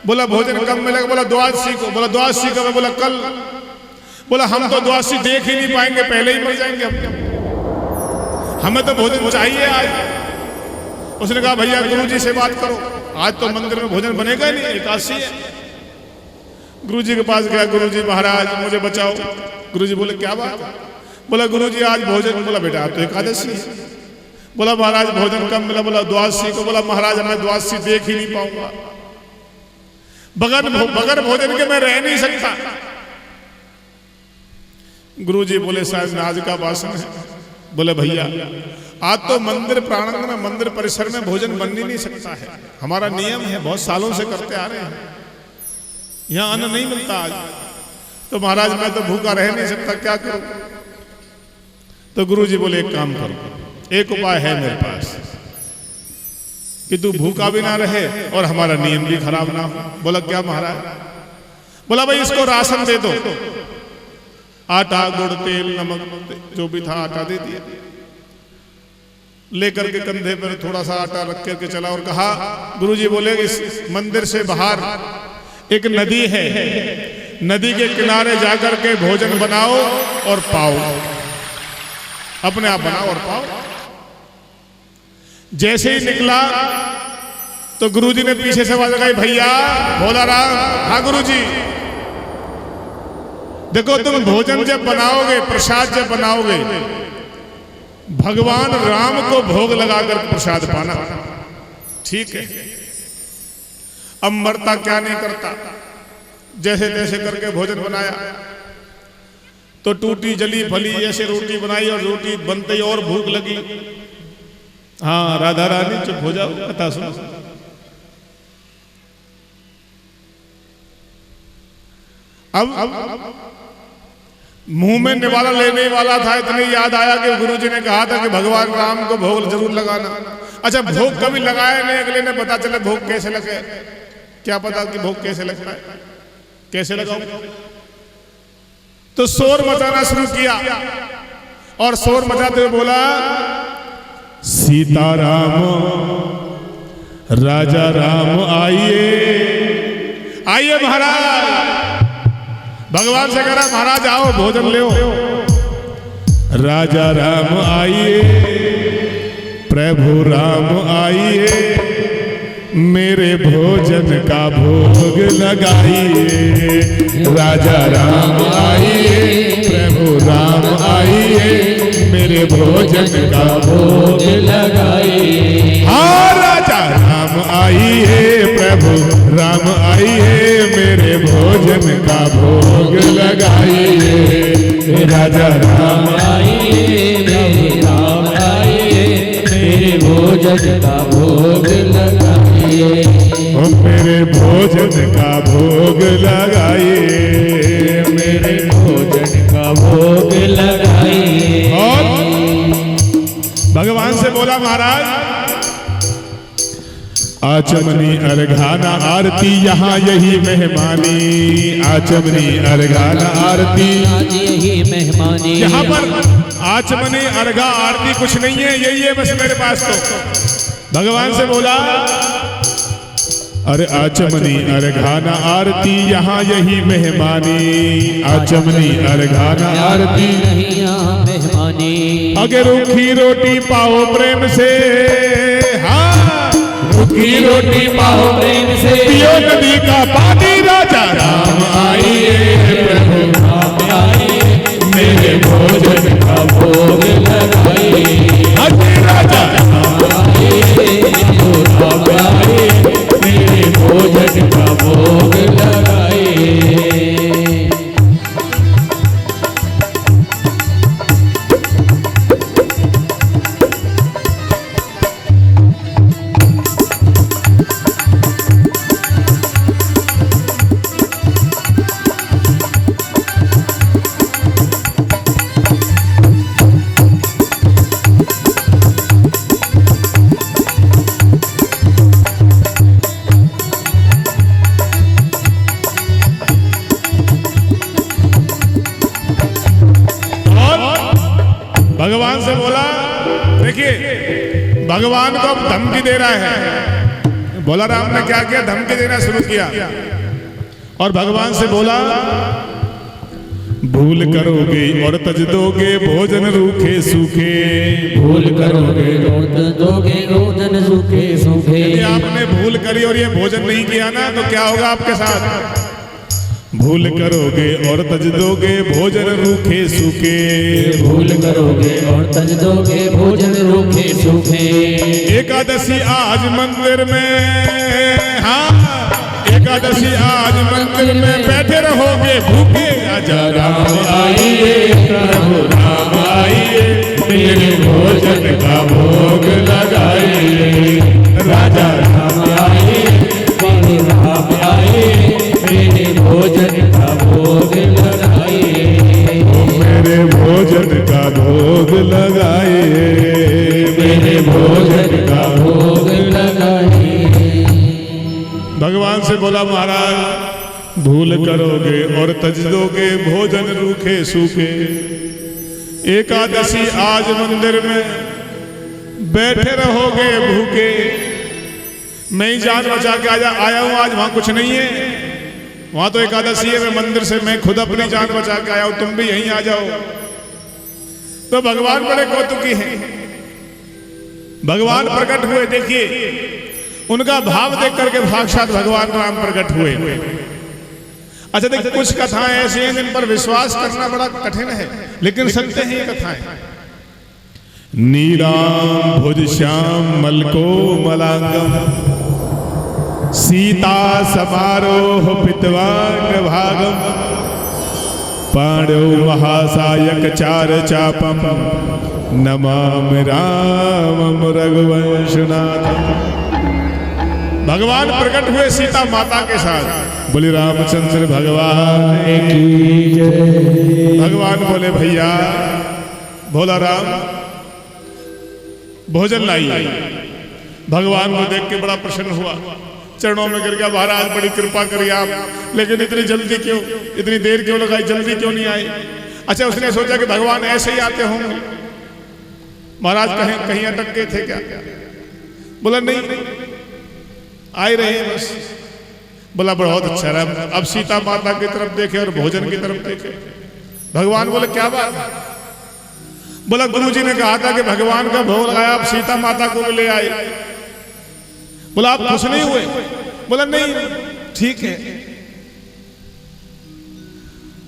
बोला भोजन कब मिलेगा? बोला द्वादशी को। बोला द्वादशी कब? बोला कल। बोला हम तो द्वादशी देख ही नहीं पाएंगे, पहले ही मर जाएंगे हम, हमें तो भोजन चाहिए आज। उसने कहा भैया गुरुजी से बात करो, आज तो मंदिर में भोजन बनेगा नहीं, एकादशी है। गुरुजी के पास गया, गुरुजी महाराज मुझे बचाओ। गुरुजी बोले क्या बात? बोला गुरुजी आज भोजन। बोला बेटा आज तो एकादशी है। बोला महाराज भोजन कब मिला? बोला द्वादशी को। बोला महाराज मैं द्वादशी देख ही नहीं पाऊंगा, बगैर भोजन के मैं रह नहीं सकता। गुरुजी बोले साहब आज का भाषण है। बोले भैया आज तो मंदिर प्रांगण में, मंदिर परिसर में भोजन बन ही नहीं सकता है, हमारा नियम है, बहुत सालों से करते आ रहे हैं, यहाँ अन्न नहीं मिलता आज। तो महाराज मैं तो भूखा रह नहीं सकता, क्या करूं? तो गुरुजी बोले एक काम करो, एक उपाय है मेरे पास कि तू भूखा भी ना रहे और हमारा नियम भी खराब ना हो। बोला क्या महाराज? बोला भाई इसको राशन दे दो, आटा गुड़ तेल नमक जो भी था आटा दे दिया। लेकर के कंधे पर थोड़ा सा आटा रख करके चला और कहा, गुरुजी बोले इस मंदिर से बाहर एक नदी है, नदी के किनारे जाकर के भोजन बनाओ और पाओ, अपने आप बनाओ और पाओ। जैसे ही निकला तो गुरुजी ने पीछे से आवाज लगाई, भैया भोला राम। हाँ गुरुजी। देखो तुम भोजन जब बनाओगे, प्रसाद जब बनाओगे, भगवान राम को भोग लगाकर प्रसाद पाना, ठीक है? अब मरता क्या नहीं करता, जैसे तैसे करके भोजन बनाया तो टूटी जली फली ऐसे रोटी बनाई और रोटी बनते ही और भूख लगी। हाँ राधा रानी चुप हो जाओ, कथा सुनो। अब मुंह में निवाला लेने वाला था, इतने याद आया कि गुरुजी ने कहा था कि भगवान राम को भोग जरूर लगाना। अच्छा भोग कभी लगाया नहीं, अगले ने पता चला भोग कैसे लगे, क्या पता कि भोग कैसे लगता है, कैसे लगाओ? तो शोर मचाना शुरू किया और शोर मचाते हुए बोला, सीताराम राजा राम आइए, आइए महाराज। भगवान से कह रहा महाराज आओ भोजन ले। राजा राम आइए, प्रभु राम आइए, मेरे भोजन का भोग लगाइए। राजा राम आइए, प्रभु राम आइए, मेरे भोजन का भोग लगाइए। हाँ राजा राम आइए, प्रभु राम आइए, मेरे भोजन का भोग लगाइए। राजा राम आइए, प्रभु राम आइए, मेरे भोजन का भोग लगाइए। मेरे भोजन का भोग लगाइए, मेरे भोजन का भोग लगाइए। और भगवान से बोला महाराज आचमनी अर्घाना आरती यहाँ यही मेहमानी, आचमनी अर्घाना आरती यही मेहमानी। यहाँ पर आचमनी अर्घा आरती कुछ नहीं है, यही है बस मेरे पास। तो भगवान से बोला अरे आचमनी अर्घाना आरती यहाँ यही मेहमानी, आचमनी अर्घाना आरती यहाँ मेहमानी। अगर रूखी रोटी पाओ प्रेम से, हाँ रूखी रोटी पाओ प्रेम से, पियो नदी का पानी। राजा राम आइए, प्रभु राम आइए, मेरे भोजन का भोग लगाइए। राजा राम आइए, प्रभु राम आइए, मेरे भोजन का भोग लगाइए। भगवान से बोला, देखिए भगवान को अब धमकी दे रहा है। बोला राम ने क्या किया, धमकी देना शुरू किया और भगवान से बोला, भूल करोगे और तज दोगे भोजन रूखे सूखे। भूल करोगे और तज दोगे भोजन सूखे सूखे। यदि आपने भूल करी और ये भोजन नहीं किया ना तो क्या होगा आपके साथ? भूल करोगे और तज दोगे भोजन रूखे सूखे। भूल करोगे और तज दोगे भोजन रूखे सूखे। एकादशी आज मंदिर में, हाँ एकादशी आज मंदिर में बैठे रहोगे भूखे। राजा राम आइए, प्रभु राम आइए, मेरे भोजन का भोग लगाइए। राजा राम आइए, मेरे राम आइए, मेरे भोजन का भोग लगाइए। मेरे भोजन का भोग लगाइए, मेरे भोजन का भोग लगाइए। भगवान से बोला, महाराज भूल करोगे और तज दोगे भोजन रूखे सूखे। एकादशी आज मंदिर में बैठे रहोगे भूखे। मैं ही जान बचा के आया हूं, आज वहां कुछ नहीं है, वहां तो एकादशी है। मैं मंदिर से मैं खुद अपनी जान बचा के आया हूं, तुम भी यहीं आ जाओ। तो भगवान बड़े कौतुकी हैं। भगवान प्रकट हुए, देखिए उनका भाव देख करके साक्षात भगवान राम प्रकट हुए। अच्छा देखिए, कुछ कथाएं ऐसी हैं जिन पर विश्वास करना बड़ा कठिन है, लेकिन सत्य है ये कथाएं। नीलाम भुज श्याम मलको मलांगम, सीता समारोह पितवांग भागम, पांडव महासायक चार चापम, नमामि रामम रघुवंशनाथम। भगवान प्रकट हुए सीता माता के साथ। बोले रामचंद्र भगवान की जय। भगवान बोले, भैया भोला राम भोजन लाइए। भगवान को देख के बड़ा प्रसन्न हुआ, चरणों में गिर गया, महाराज बड़ी कृपा करिए आप, लेकिन इतनी जल्दी क्यों, इतनी देर क्यों लगाई, जल्दी क्यों नहीं आए? अच्छा उसने सोचा कि भगवान ऐसे ही आते होंगे, महाराज कहीं कहीं अटक गए थे क्या? बोला नहीं, आए रहे बस। बोला बहुत अच्छा रहा। अब सीता माता की तरफ देखे और भोजन की तरफ देखे। भगवान बोले क्या बात? बोला गुरुजी ने कहा था कि भगवान का भोग लगाया, आप सीता माता को भी ले आए। बोला आप खुश नहीं हुए? बोला नहीं, ठीक है।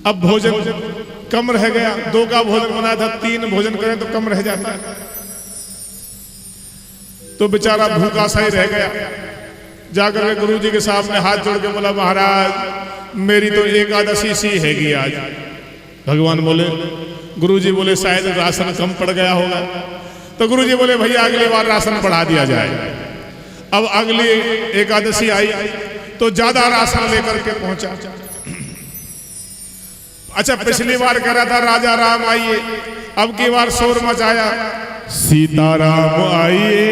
अब भोजन कम रह गया, 2 का भोजन बनाया था, 3 भोजन करें तो कम रह जाता है। तो बेचारा भूखा सा ही रह गया। जाकर के गुरुजी के सामने हाथ जोड़ के बोला, महाराज मेरी तो एकादशी सी हैगी आज। भगवान बोले, गुरुजी बोले शायद राशन कम पड़ गया होगा। तो गुरुजी बोले, भैया अगली बार राशन बढ़ा दिया जाए। अब अगली एकादशी आई तो ज्यादा राशन लेकर के पहुंचा। अच्छा पिछली बार कह रहा था राजा राम आइए, अब की बार शोर मचाया, सीताराम आइए।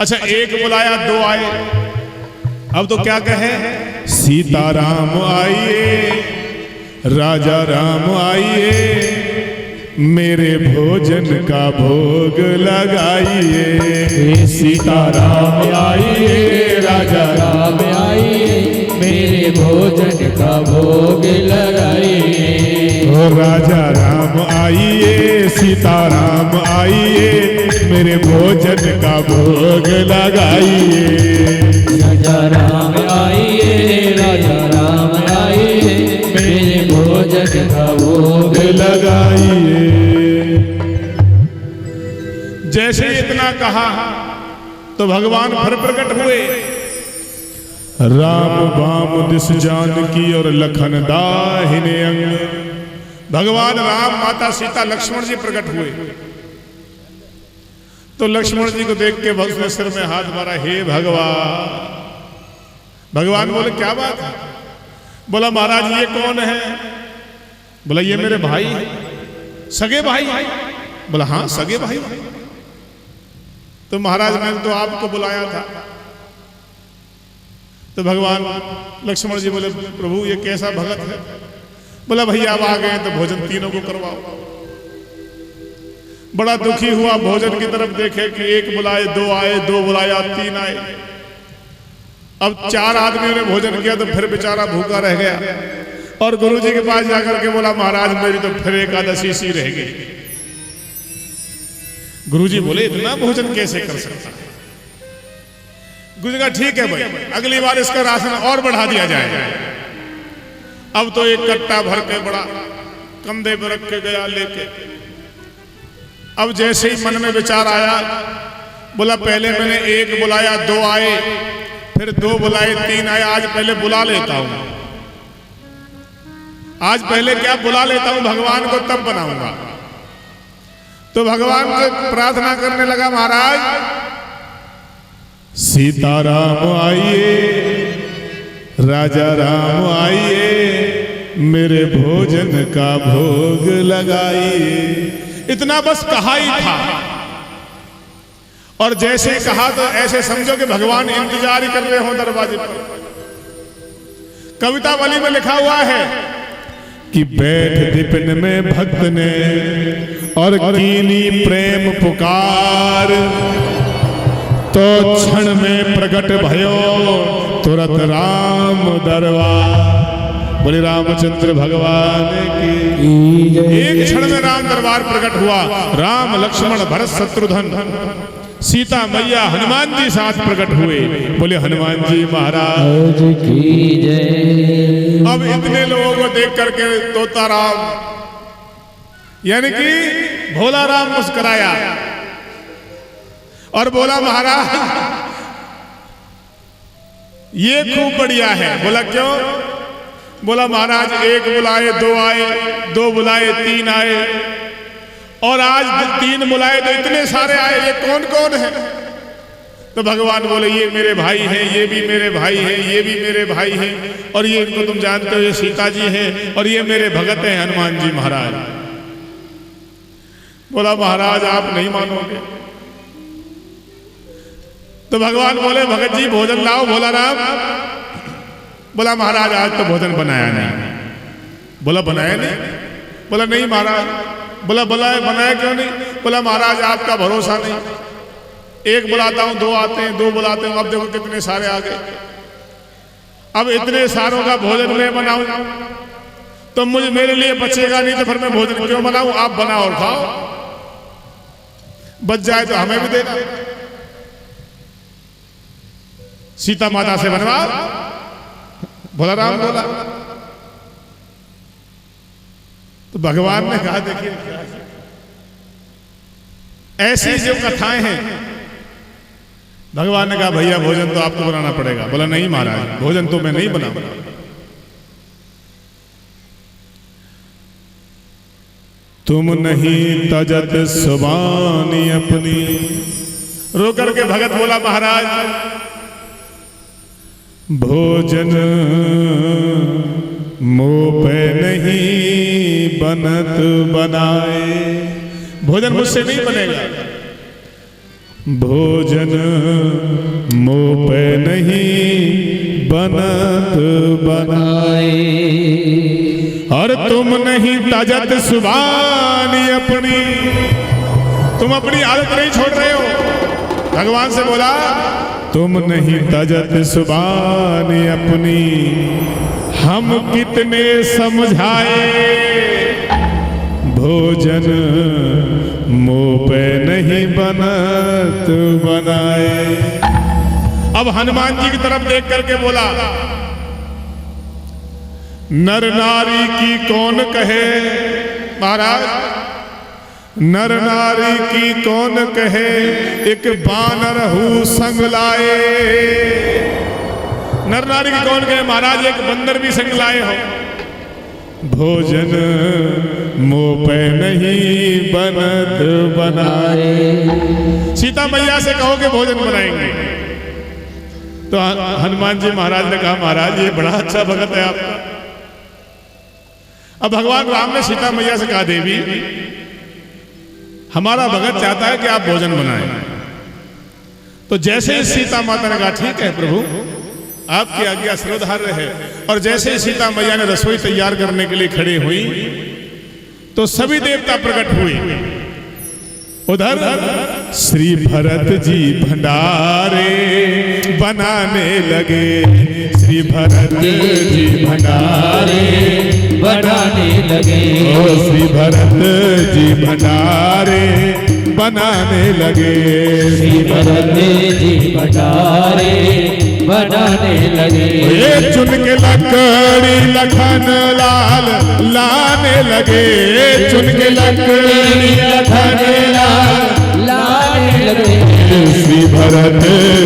अच्छा 1 बुलाया, 2 आए, अब तो क्या कहे, सीताराम आइए, राजा राम आइए, मेरे भोजन का भोग लगाइए। सीताराम आइए, राजा राम आइए, मेरे भोजन का भोग लगाइए। राजा राम आइए, सीताराम आइए, मेरे भोजन का भोग लगाइए। राजा राम आइए, राजा राम आइए, मेरे भोजन का भोग लगाइए। जैसे इतना कहा तो भगवान फिर प्रकट हुए। राम बाम दिस जानकी और लखन दाहिने अंग। भगवान राम, माता सीता, लक्ष्मण जी प्रकट हुए। तो लक्ष्मण जी को देख के भक्त ने सिर में हाथ मारा, हे भगवान। भगवान बोले क्या बात है? बोला महाराज ये कौन है? बोला ये मेरे भाई है, सगे भाई। बोला हाँ सगे भाई। तो महाराज मैंने तो आपको बुलाया था। तो भगवान लक्ष्मण जी बोले प्रभु ये कैसा भगत है? बोला भैया अब आ गए तो भोजन तीनों को करवाओ। बड़ा दुखी हुआ, भोजन की तरफ देखे कि एक बुलाए दो आए, दो बुलाया तीन आए। अब 4 आदमियों ने भोजन किया तो फिर बेचारा भूखा रह गया और गुरुजी के पास जाकर के बोला, महाराज मेरी तो फिर एकादशी सी रह गई। गुरुजी बोले, इतना भोजन कैसे कर सकता है? गुरुजी कहा, ठीक है भाई, अगली बार इसका राशन और बढ़ा दिया जाए। अब तो एक कट्टा भर के बड़ा कंधे पर रख के गया लेके। अब जैसे ही मन में विचार आया, बोला पहले मैंने एक बुलाया, 2 आए, फिर 2 बुलाए, 3 आए, आज पहले बुला लेता हूं। आज पहले क्या बुला लेता हूं भगवान को, तब बनाऊंगा। तो भगवान से प्रार्थना करने लगा, महाराज सीताराम आइए, राजा राम आइए, मेरे भोजन का भोग लगाइए। इतना बस कहा ही था। और जैसे कहा तो ऐसे समझो कि भगवान इंतजार ही कर रहे हो दरवाजे पर। कवितावली में लिखा हुआ है कि बैठ दिपन में भक्त ने और कीनी प्रेम पुकार, तो क्षण में प्रकट भयो तुरंत राम दरबार। बोले रामचंद्र भगवान की। एक क्षण में राम दरबार प्रकट हुआ। राम लक्ष्मण भरत शत्रुघ्न सीता मैया हनुमान जी साथ प्रकट हुए। बोले हनुमान जी महाराज की जय। अब इतने लोगों को देख करके तोता राम यानी कि भोला राम मुस्कुराया और बोला, महाराज ये खूब बढ़िया है। बोला क्यों? बोला महाराज एक बुलाए 2 आए, 2 बुलाए 3 आए, और आज 3 बुलाए तो इतने सारे आए, ये कौन कौन है? तो भगवान बोले, ये मेरे भाई हैं, ये भी मेरे भाई हैं, ये भी मेरे भाई हैं, और ये इनको तुम जानते हो, ये सीता जी हैं, और ये मेरे भगत हैं हनुमान जी महाराज। बोला महाराज आप नहीं मानोगे। तो भगवान बोले, भगत जी भोजन लाओ। भोला राम बोला, महाराज आज तो भोजन बनाया नहीं। बोला बनाया नहीं? बोला नहीं महाराज। बोला बनाया क्यों नहीं? बोला महाराज आपका भरोसा नहीं, एक बुलाता हूं 2 आते हैं, 2 बुलाते हूं, अब देखो कितने सारे आ गए। अब इतने सारों का भोजन मैं बनाऊं तो मुझे मेरे लिए बचेगा नहीं, तो फिर मैं भोजन क्यों बनाऊं? आप बनाओ और खाओ, बच जाए तो हमें भी देना। सीता माता से बनवा। भोला राम बोला। तो भगवान ने कहा, देखिए ऐसी जो कथाएं हैं, भगवान ने कहा भैया भोजन तो आपको बनाना पड़ेगा। बोला नहीं महाराज भोजन तो मैं नहीं बनाऊंगा। तुम नहीं तजत सुबानी अपनी। रो करके भगत बोला, महाराज भोजन मुंह पे नहीं बनत बनाए। भोजन मुझसे नहीं बनेगा। भोजन मुंह पे नहीं बनत बनाए। और तुम नहीं तजत सुबानी अपनी। तुम अपनी आदत नहीं छोड़ रहे हो। भगवान से बोला, तुम नहीं तजत सुबानी अपनी। हम कितने समझाए, भोजन मुंह पे नहीं बनत बनाए। अब हनुमान जी की तरफ देख करके बोला, नर नारी की कौन कहे। महाराज नर नारी की कौन कहे, एक बानर हूँ संग लाए। नर नारी की कौन कहे, महाराज एक बंदर भी संग लाए हो। भोजन मुंह पे नहीं बनत बनाए। सीता मैया से कहो कि भोजन बनाएंगे। तो हनुमान जी महाराज ने कहा, महाराज ये बड़ा अच्छा भगत है आपका। अब भगवान राम ने सीता मैया से कहा, देवी हमारा भगत चाहता है कि आप भोजन बनाएं। तो जैसे सीता माता ने कहा, ठीक है प्रभु आपकी आज्ञा सर्वधार्य है। और जैसे ही सीता मैया ने रसोई तैयार करने के लिए खड़ी हुई तो सभी देवता प्रकट हुए। उधर श्री भरत जी भंडारे बनाने लगे। श्री भरत जी भंडारे बनाने लगे। ओ श्री भरत जी भंडारे बनाने लगे। श्री भरत जी भंडारे बनाने लगे। ये चुन के लकड़ी लखन लाल लाने लगे। चुन के लकड़ी लखन लाल लाने लगे। श्री भरत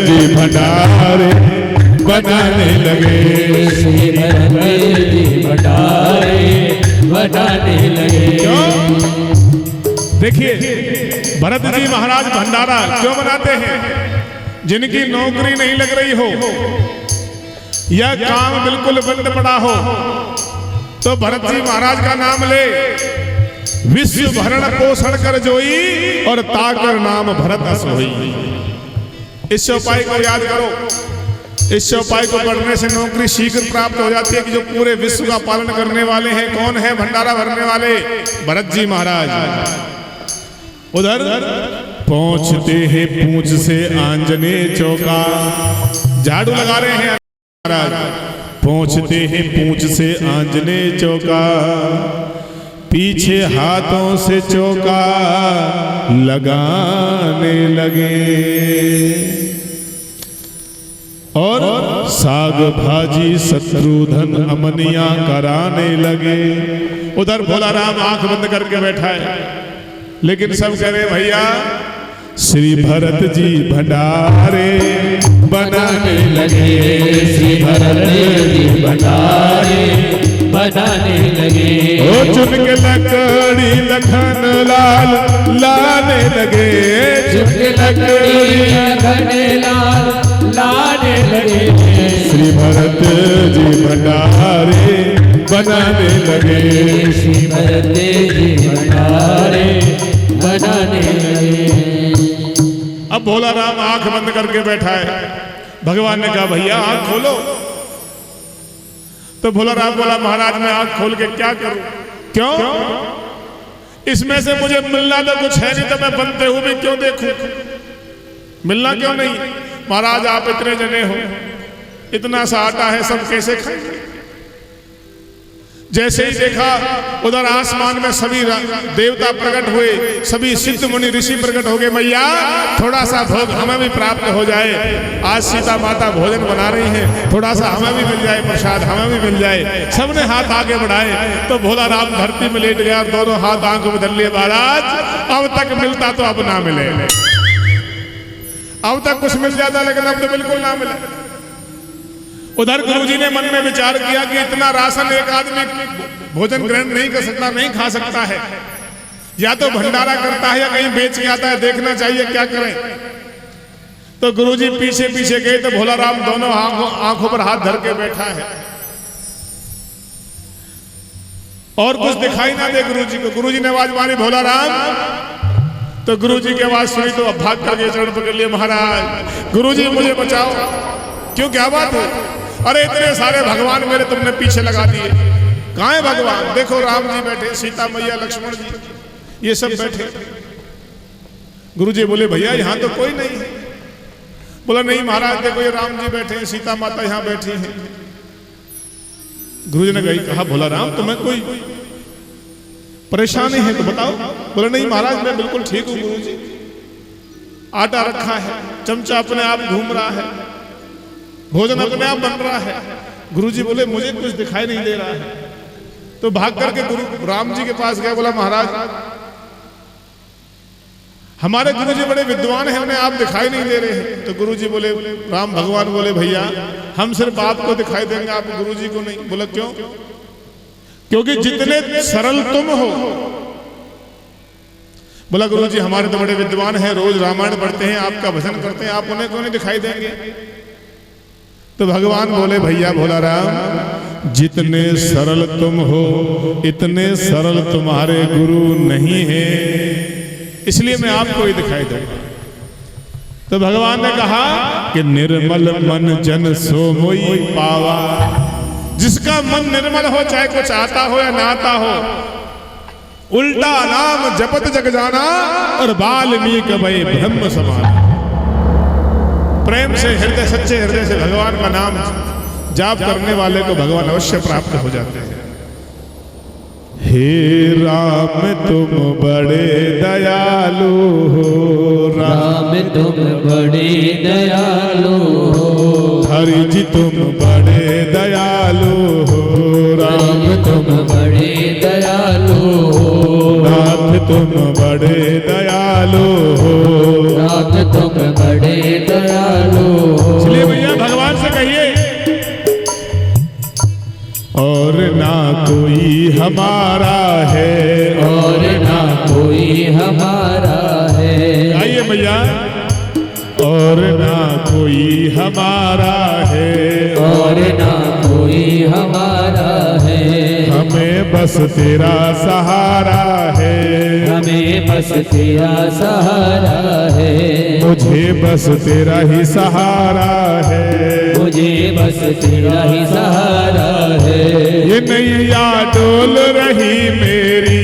जी भंडारे बनाने लगे। श्री भरत जी भंडारे बनाने लगे। देखिए भरत जी महाराज भंडारा क्यों बनाते हैं? जिनकी नौकरी नहीं लग रही हो या काम बिल्कुल बंद पड़ा हो तो भरत जी महाराज का नाम ले। विश्व भरण पोषण कर जोई और ताकर नाम भरत सोई। इस चौपाई को याद करो। इस चौपाई को पढ़ने से नौकरी शीघ्र प्राप्त हो जाती है कि जो पूरे विश्व का पालन करने वाले हैं। कौन है भंडारा भरने वाले? भरत जी महाराज। उधर पहुंचते हैं पूंछ से आंजने चौका। झाड़ू लगा रहे हैं महाराज। पहुंचते हैं पूंछ से आंजने चौका। पीछे हाथों से चौका लगाने लगे और साग भाजी शत्रुधन अमनिया कराने लगे। उधर भोला राम आंख बंद करके बैठा है लेकिन सब कह रहे भैया श्री भरत जी भंडारे बनाने लगे। श्री भरत जी भंडारे बनाने लगे। ओ चुन के लकड़ी लखन लाल लाने लगे। चुन के लकड़ी लखन लाल लाने लगे। श्री भरत जी भंडारे बनाने लगे। श्री भरत जी भंडारे बनाने लगे। अब भोला राम आंख बंद करके बैठा है। भगवान ने कहा भैया आंख खोलो। तो भोला राम बोला महाराज मैं आंख खोल के क्या करूं? क्यों? इसमें से मुझे मिलना तो कुछ है नहीं तो मैं बनते हुए भी क्यों देखूं? मिलना क्यों नहीं? महाराज आप इतने जने हो, इतना सा आटा है, सब कैसे खाएंगे? जैसे ही देखा उधर आसमान में सभी देवता प्रकट हुए, सभी सिद्ध मुनि ऋषि प्रकट हो गए। मैया थोड़ा सा भोग हमें भी प्राप्त हो जाए। आज सीता माता भोजन बना रही हैं, थोड़ा सा हमें भी मिल जाए, प्रसाद हमें भी मिल जाए। सबने हाथ आगे बढ़ाए तो भोला राम धरती में लेट गया और दोनों हाथ आंखों में धर लिए। महाराज अब तक मिलता तो अब ना मिले। अब तक कुछ मिल जाता लेकिन अब तो बिल्कुल ना मिले। उधर गुरुजी ने मन में विचार किया कि इतना राशन एक आदमी भोजन ग्रहण नहीं कर सकता, नहीं खा सकता है। या तो भंडारा करता है या कहीं बेच के आता है, देखना चाहिए क्या करें। तो गुरुजी पीछे पीछे गए तो भोला राम दोनों आंखों पर हाथ धर के बैठा है और कुछ दिखाई ना दे गुरुजी को। गुरुजी ने आवाज मारी भोला राम। तो गुरुजी की आवाज सुनी तो अब भाग करके चरण पकड़ लिए। महाराज गुरुजी मुझे बचाओ। क्यों क्या बात है? अरे इतने सारे भगवान मेरे तुमने पीछे लगा दिए। कहाँ है भगवान? देखो राम जी बैठे, सीता मैया, लक्ष्मण जी, ये सब बैठे। गुरुजी बोले भैया यहाँ तो कोई नहीं है। बोला नहीं महाराज देखो ये राम जी बैठे हैं, सीता माता यहाँ बैठी हैं। गुरुजी ने कहा भोला राम तुम्हें कोई परेशानी है तो बताओ। बोला नहीं महाराज मैं बिल्कुल ठीक हूँ गुरुजी। आटा रखा है, चमचा अपने आप घूम रहा है, भोजन अपने आप बन रहा है। गुरुजी बोले मुझे कुछ दिखाई नहीं दे रहा है। तो भाग करके गुरु राम जी के पास गया। बोला महाराज हमारे गुरुजी बड़े विद्वान हैं, उन्हें आप दिखाई नहीं दे रहे हैं। तो गुरुजी बोले, राम भगवान बोले भैया हम सिर्फ आपको दिखाई देंगे, आप गुरुजी को नहीं। बोला क्यों? क्योंकि जितने सरल तुम हो। बोला गुरुजी हमारे तो बड़े विद्वान हैं, रोज रामायण पढ़ते हैं, आपका भजन करते हैं, आप उन्हें क्यों नहीं दिखाई देंगे? तो भगवान बोले भैया भोला राम जितने सरल तुम हो इतने सरल तुम्हारे गुरु नहीं है, इसलिए मैं आपको ही दिखाई दूंगा। तो भगवान ने कहा कि निर्मल मन जन सो मोई पावा। जिसका मन निर्मल हो, चाहे कुछ आता हो या ना आता हो, उल्टा नाम जपत जग जाना और वाल्मीकि भय ब्रह्म समान। प्रेम से हृदय, सच्चे हृदय से भगवान का नाम जाप करने वाले को भगवान अवश्य प्राप्त हो जाते हैं। हे राम तुम बड़े दयालु हो, राम तुम बड़े दयालु हो, हरि जी तुम बड़े दयालु हो, राम तुम बड़े दयालु हो, नाथ तुम बड़े दयालु हो, नाथ तुम बड़े दयालु हो। इसलिए भैया भगवान से कहिए और ना कोई हमारा है, और ना कोई हमारा है। आइए भैया, और ना कोई हमारा है, और ना कोई हमारा है, हमें बस तेरा सहारा है, हमें बस तेरा सहारा है, मुझे बस तेरा ही सहारा है, मुझे बस तेरा ही सहारा है। ये नैया डोल रही मेरी,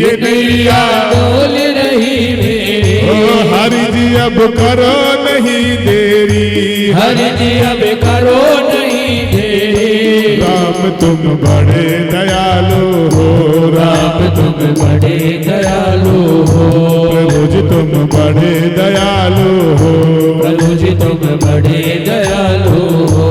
ये नैया डोल रही मेरी, ओ हरि जी अब करो नहीं देरी, हरि जी अब करो नहीं देरी। राम तुम बड़े दयालु हो, राम तुम बड़े दयालु हो, प्रभु जी तुम बड़े दयालु हो, प्रभु जी तुम बड़े दयालु हो।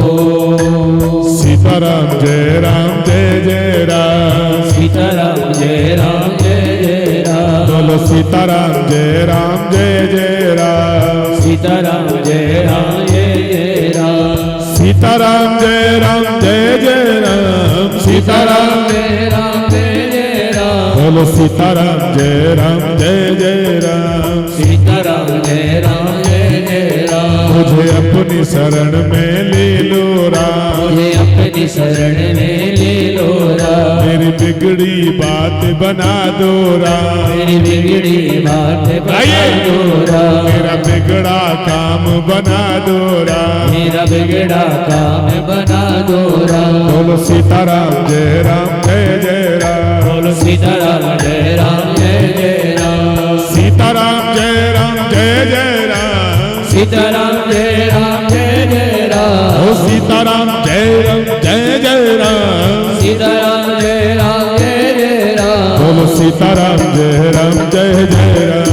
सीताराम जय राम जय जय राम, सीताराम जय राम जय जय राम, बोलो सीताराम जय राम जय जय राम, सीताराम जय राम जय जय राम, सीताराम जय राम जय जय राम, सीताराम जय राम जय जय राम, बोलो सीताराम जय राम जय जय राम, सीताराम जय राम जय जय राम। मुझे अपनी शरण में ले लो राम, मुझे अपनी शरण में ले लो राम, मेरी बिगड़ी बात बना दो राम, मेरी बिगड़ी बात बना दो राम, मेरा बिगड़ा काम बना दो राम, मेरा बिगड़ा काम बना दो राम। बोलो सीताराम जय राम जय जय राम, बोलो सीताराम जय राम जय जय राम, सीताराम जय राम जय जय राम, सीताराम जय राम जय जय राम, ओ सीताराम जय राम जय जय राम, सीताराम जय राम जय जय राम, बोलो सीताराम जय राम जय जय राम,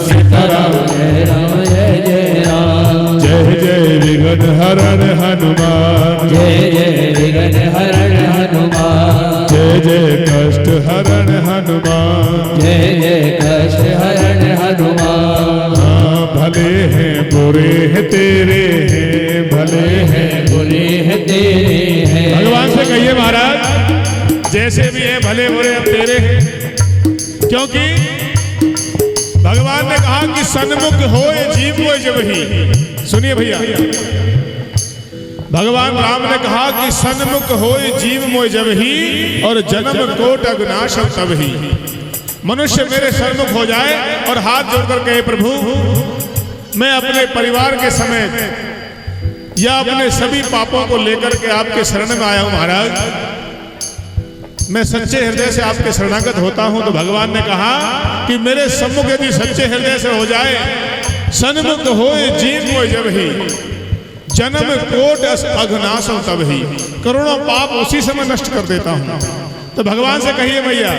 सीताराम जय राम जय जय राम, जय जय विघ्न हरण हनुमान, जय जय विघ्न हरण हनुमान, जय जय कष्ट हरण हनुमान, जय जय कष्ट हरण हनुमान। हाँ भले हैं बुरे हैं तेरे हैं, भले हैं बुरे हैं तेरे हैं। भगवान से कहिए महाराज जैसे भी है भले बुरे अब तेरे हैं, क्योंकि भगवान ने कहा कि सन्मुख होए जीव मोय जब ही। सुनिए भैया, भगवान राम ने कहा कि सन्मुख होए जीव मोय जब ही और जन्म कोट अविनाश तब ही। मनुष्य मेरे सन्मुख हो जाए और हाथ जोड़कर कहे प्रभु मैं अपने परिवार के समेत या अपने सभी पापों को लेकर के आपके शरण में आया हूं महाराज, मैं सच्चे हृदय से आपके शरणागत होता हूं। तो भगवान ने कहा कि मेरे सम्मुख यदि सच्चे हृदय से हो जाए, सन्मुख होए जीव मोय जब ही जन्म कोट अघनाश तब ही, करोड़ों पाप उसी समय नष्ट कर देता हूं। तो भगवान से कहिए भैया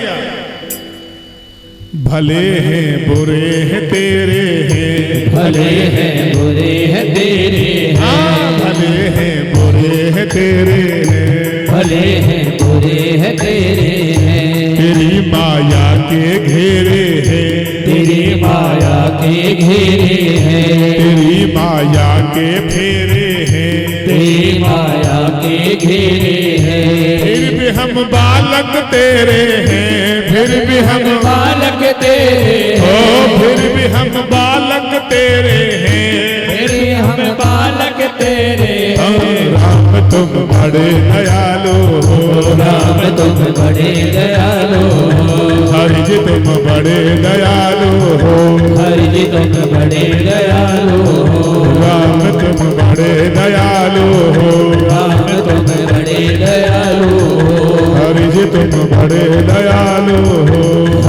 भले हैं बुरे हैं तेरे हैं, भले हैं बुरे हैं तेरे हैं, हाँ भले हैं बुरे हैं तेरे हैं, भले हैं बुरे हैं तेरे हैं, तेरी माया के घेरे हैं, तेरी माया के घेरे हैं, तेरी माया के फेरे हैं, तेरी माया के घेरे हैं। फिर भी हम बालक तेरे हैं, फिर भी हम बालक तेरे ओ फिर भी हम बालक तेरे हैं, फिर हम बालक तेरे हैं। राम तुम बड़े दयालु हो, राम तुम बड़े दयालु हो, हरि जी तुम बड़े दयालु हो, हरि जी तुम बड़े दयालु हो, राम तुम बड़े दयालु हो, राम तुम बड़े दयालु हो, हरि जी तुम बड़े दयालु हो,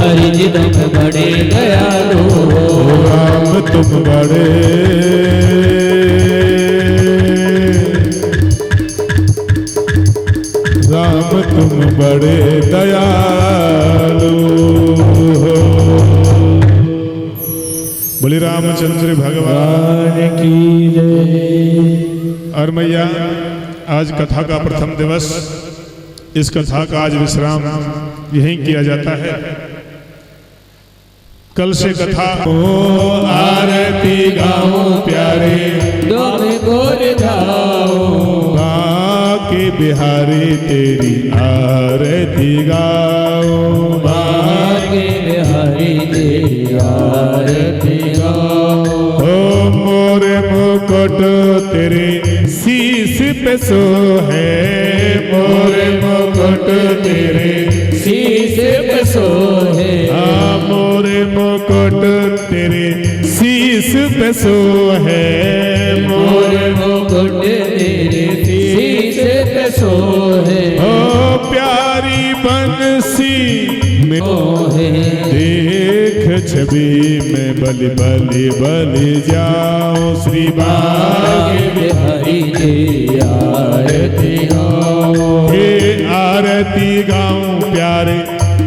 बिहारी जी तुम बड़े दयालु हो। राम तुम बड़े राम तुम बड़े दयालु हो। बोले रामचंद्र भगवान की जय। और मैया आज कथा का प्रथम दिवस, इस कथा का आज विश्राम यहीं किया जाता है। कल से कथा ओ आरती गाओ प्यारे तुम गोर धाओ, बाके बिहारी तेरी आरती गाओ, बाके बिहारी तेरी आरती गाओ। ओ मोरे मुकुट तेरे शीश पे सो है, मोरे मुकुट तेरे शीश पे सोहे, मोरे मुकुट तेरे शीश पे सो है, मोरे मुकुट तेरे शीश पे सोहे। ओ प्यारी बंसी में मोहे देख छवि में बलि बलि बलि जाओ श्री बाके बिहारी तेरी आरती गाओ। हे आरती गाऊं प्यारे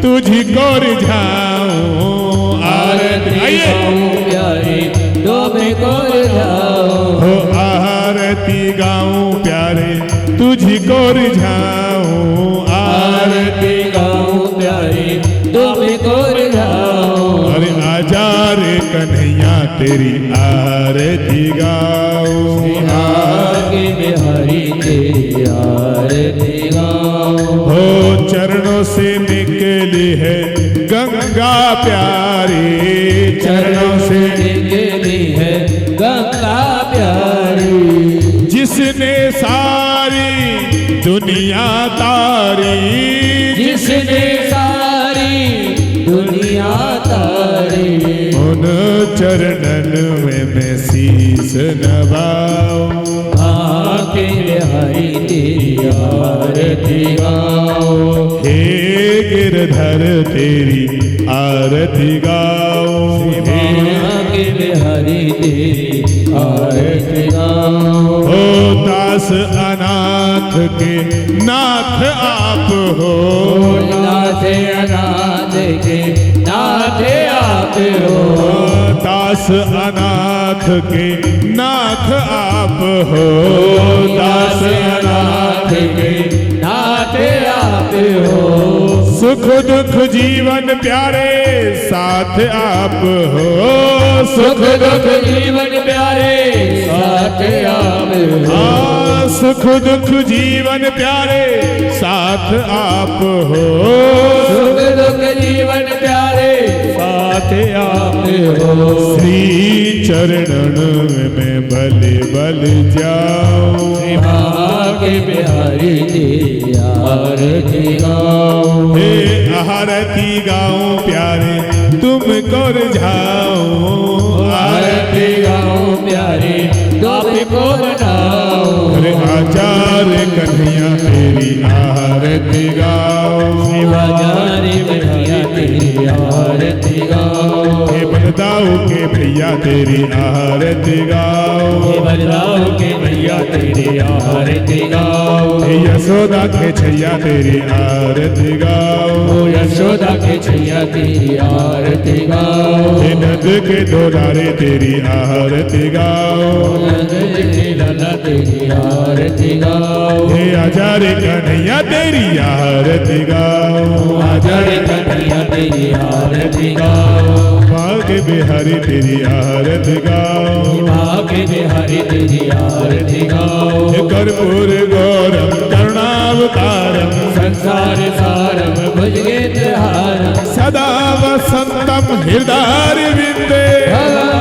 तुझी को रिझाऊं, आरती गाऊं प्यारे तुम्हें को रिझाऊं, हो आरती गाऊं प्यारे तुझी को रिझाऊं, आरती गाऊं प्यारे तुम्हें को रिझाऊं। अरे आजा रे कन्हैया तेरी आरती गाऊं, बाके बिहारी तेरी आरती गाओ। हो चरणों से निकली है गंगा प्यारी, चरणों से निकली है गंगा प्यारी, जिसने सारी दुनिया तारी, जिसने सारी दुनिया तारी। उन चरणन में मैं शीस नवाऊं, बाके बिहारी तेरी आरती गाओ। हे गिरधर तेरी आरती गाऊं, हे बाके बिहारी तेरी आरती गाओ। ओ दास अनाथ के नाथ आप हो, नाथ अनाथ के नाथ आप हो, दास अनाथ के नाथ आप हो, दास अनाथ के नाथ आप हो। सुख दुख जीवन प्यारे साथ आप हो, सुख दुख जीवन प्यारे साथ आप हो, सुख दुख जीवन प्यारे साथ आप हो, सुख दुख जीवन प्यारे साथ आप हो। श्री चरणन में बलि बलि जाऊं, बाके बिहारी तेरी आरती गाओ। हे आरती गाऊं प्यारे तुमको रिझाऊं, आरती गाओ प्यारे तुमको बनाओ। अरे आजा रे कन्हैया तेरी आरती गाऊं, बाजारे कन्हैया तेरी आरती गाओ। हे बलदाऊ के भैया तेरी आरती गाऊं, हे बलदाऊ के भैया तेरी आरती गाओ। हे यशोदा के छैया तेरी आरती गाऊं, ओ यशोदा के छैया तेरी आरती गाओ। हे नंद के दोलारे तेरी आरती गाऊं, नंद के लाला तेरी आरती गाओ। हे आजा रे कन्हैया तेरी आरती गाऊं, आजारे कन्हैया तेरी आरती गाओ। बाके बिहारी तेरी आरती गाऊं, बाके बिहारी तेरी आरती गाओ। हे कर्पूर गौरम करुणावतारम संसार सारम भुजगेन्द्रहारम सदा वसंतम हृदय विंदे,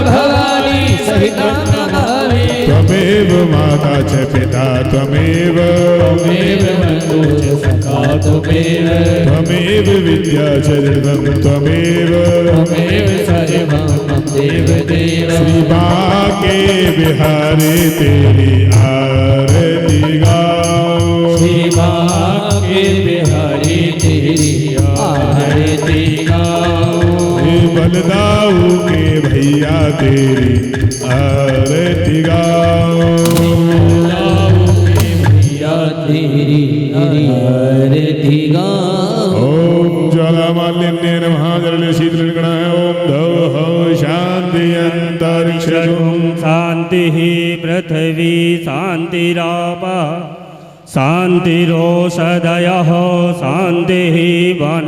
भवानी सहितं नमामि। त्वमेव माता च पिता त्वमेव, त्वमेव बन्धु च सखा त्वमेव, त्वमेव विद्या च दैवं त्वमेव, त्वमेव सर्वं मम देव देव। श्री बाके बिहारी तेरी आरती गाऊं, श्री बाके बिहारी तेरी आरती गाओ। बलदाऊ के भैया तेरी आरती गाओ। भैया तेरी आरती गाओ। ओम ज्वालामालिन्य नमः जल शीतलगणाय ओम धौ शांति अंतरिक्ष शांति पृथ्वी शांतिरापः शांतिरोषधयः शांति वन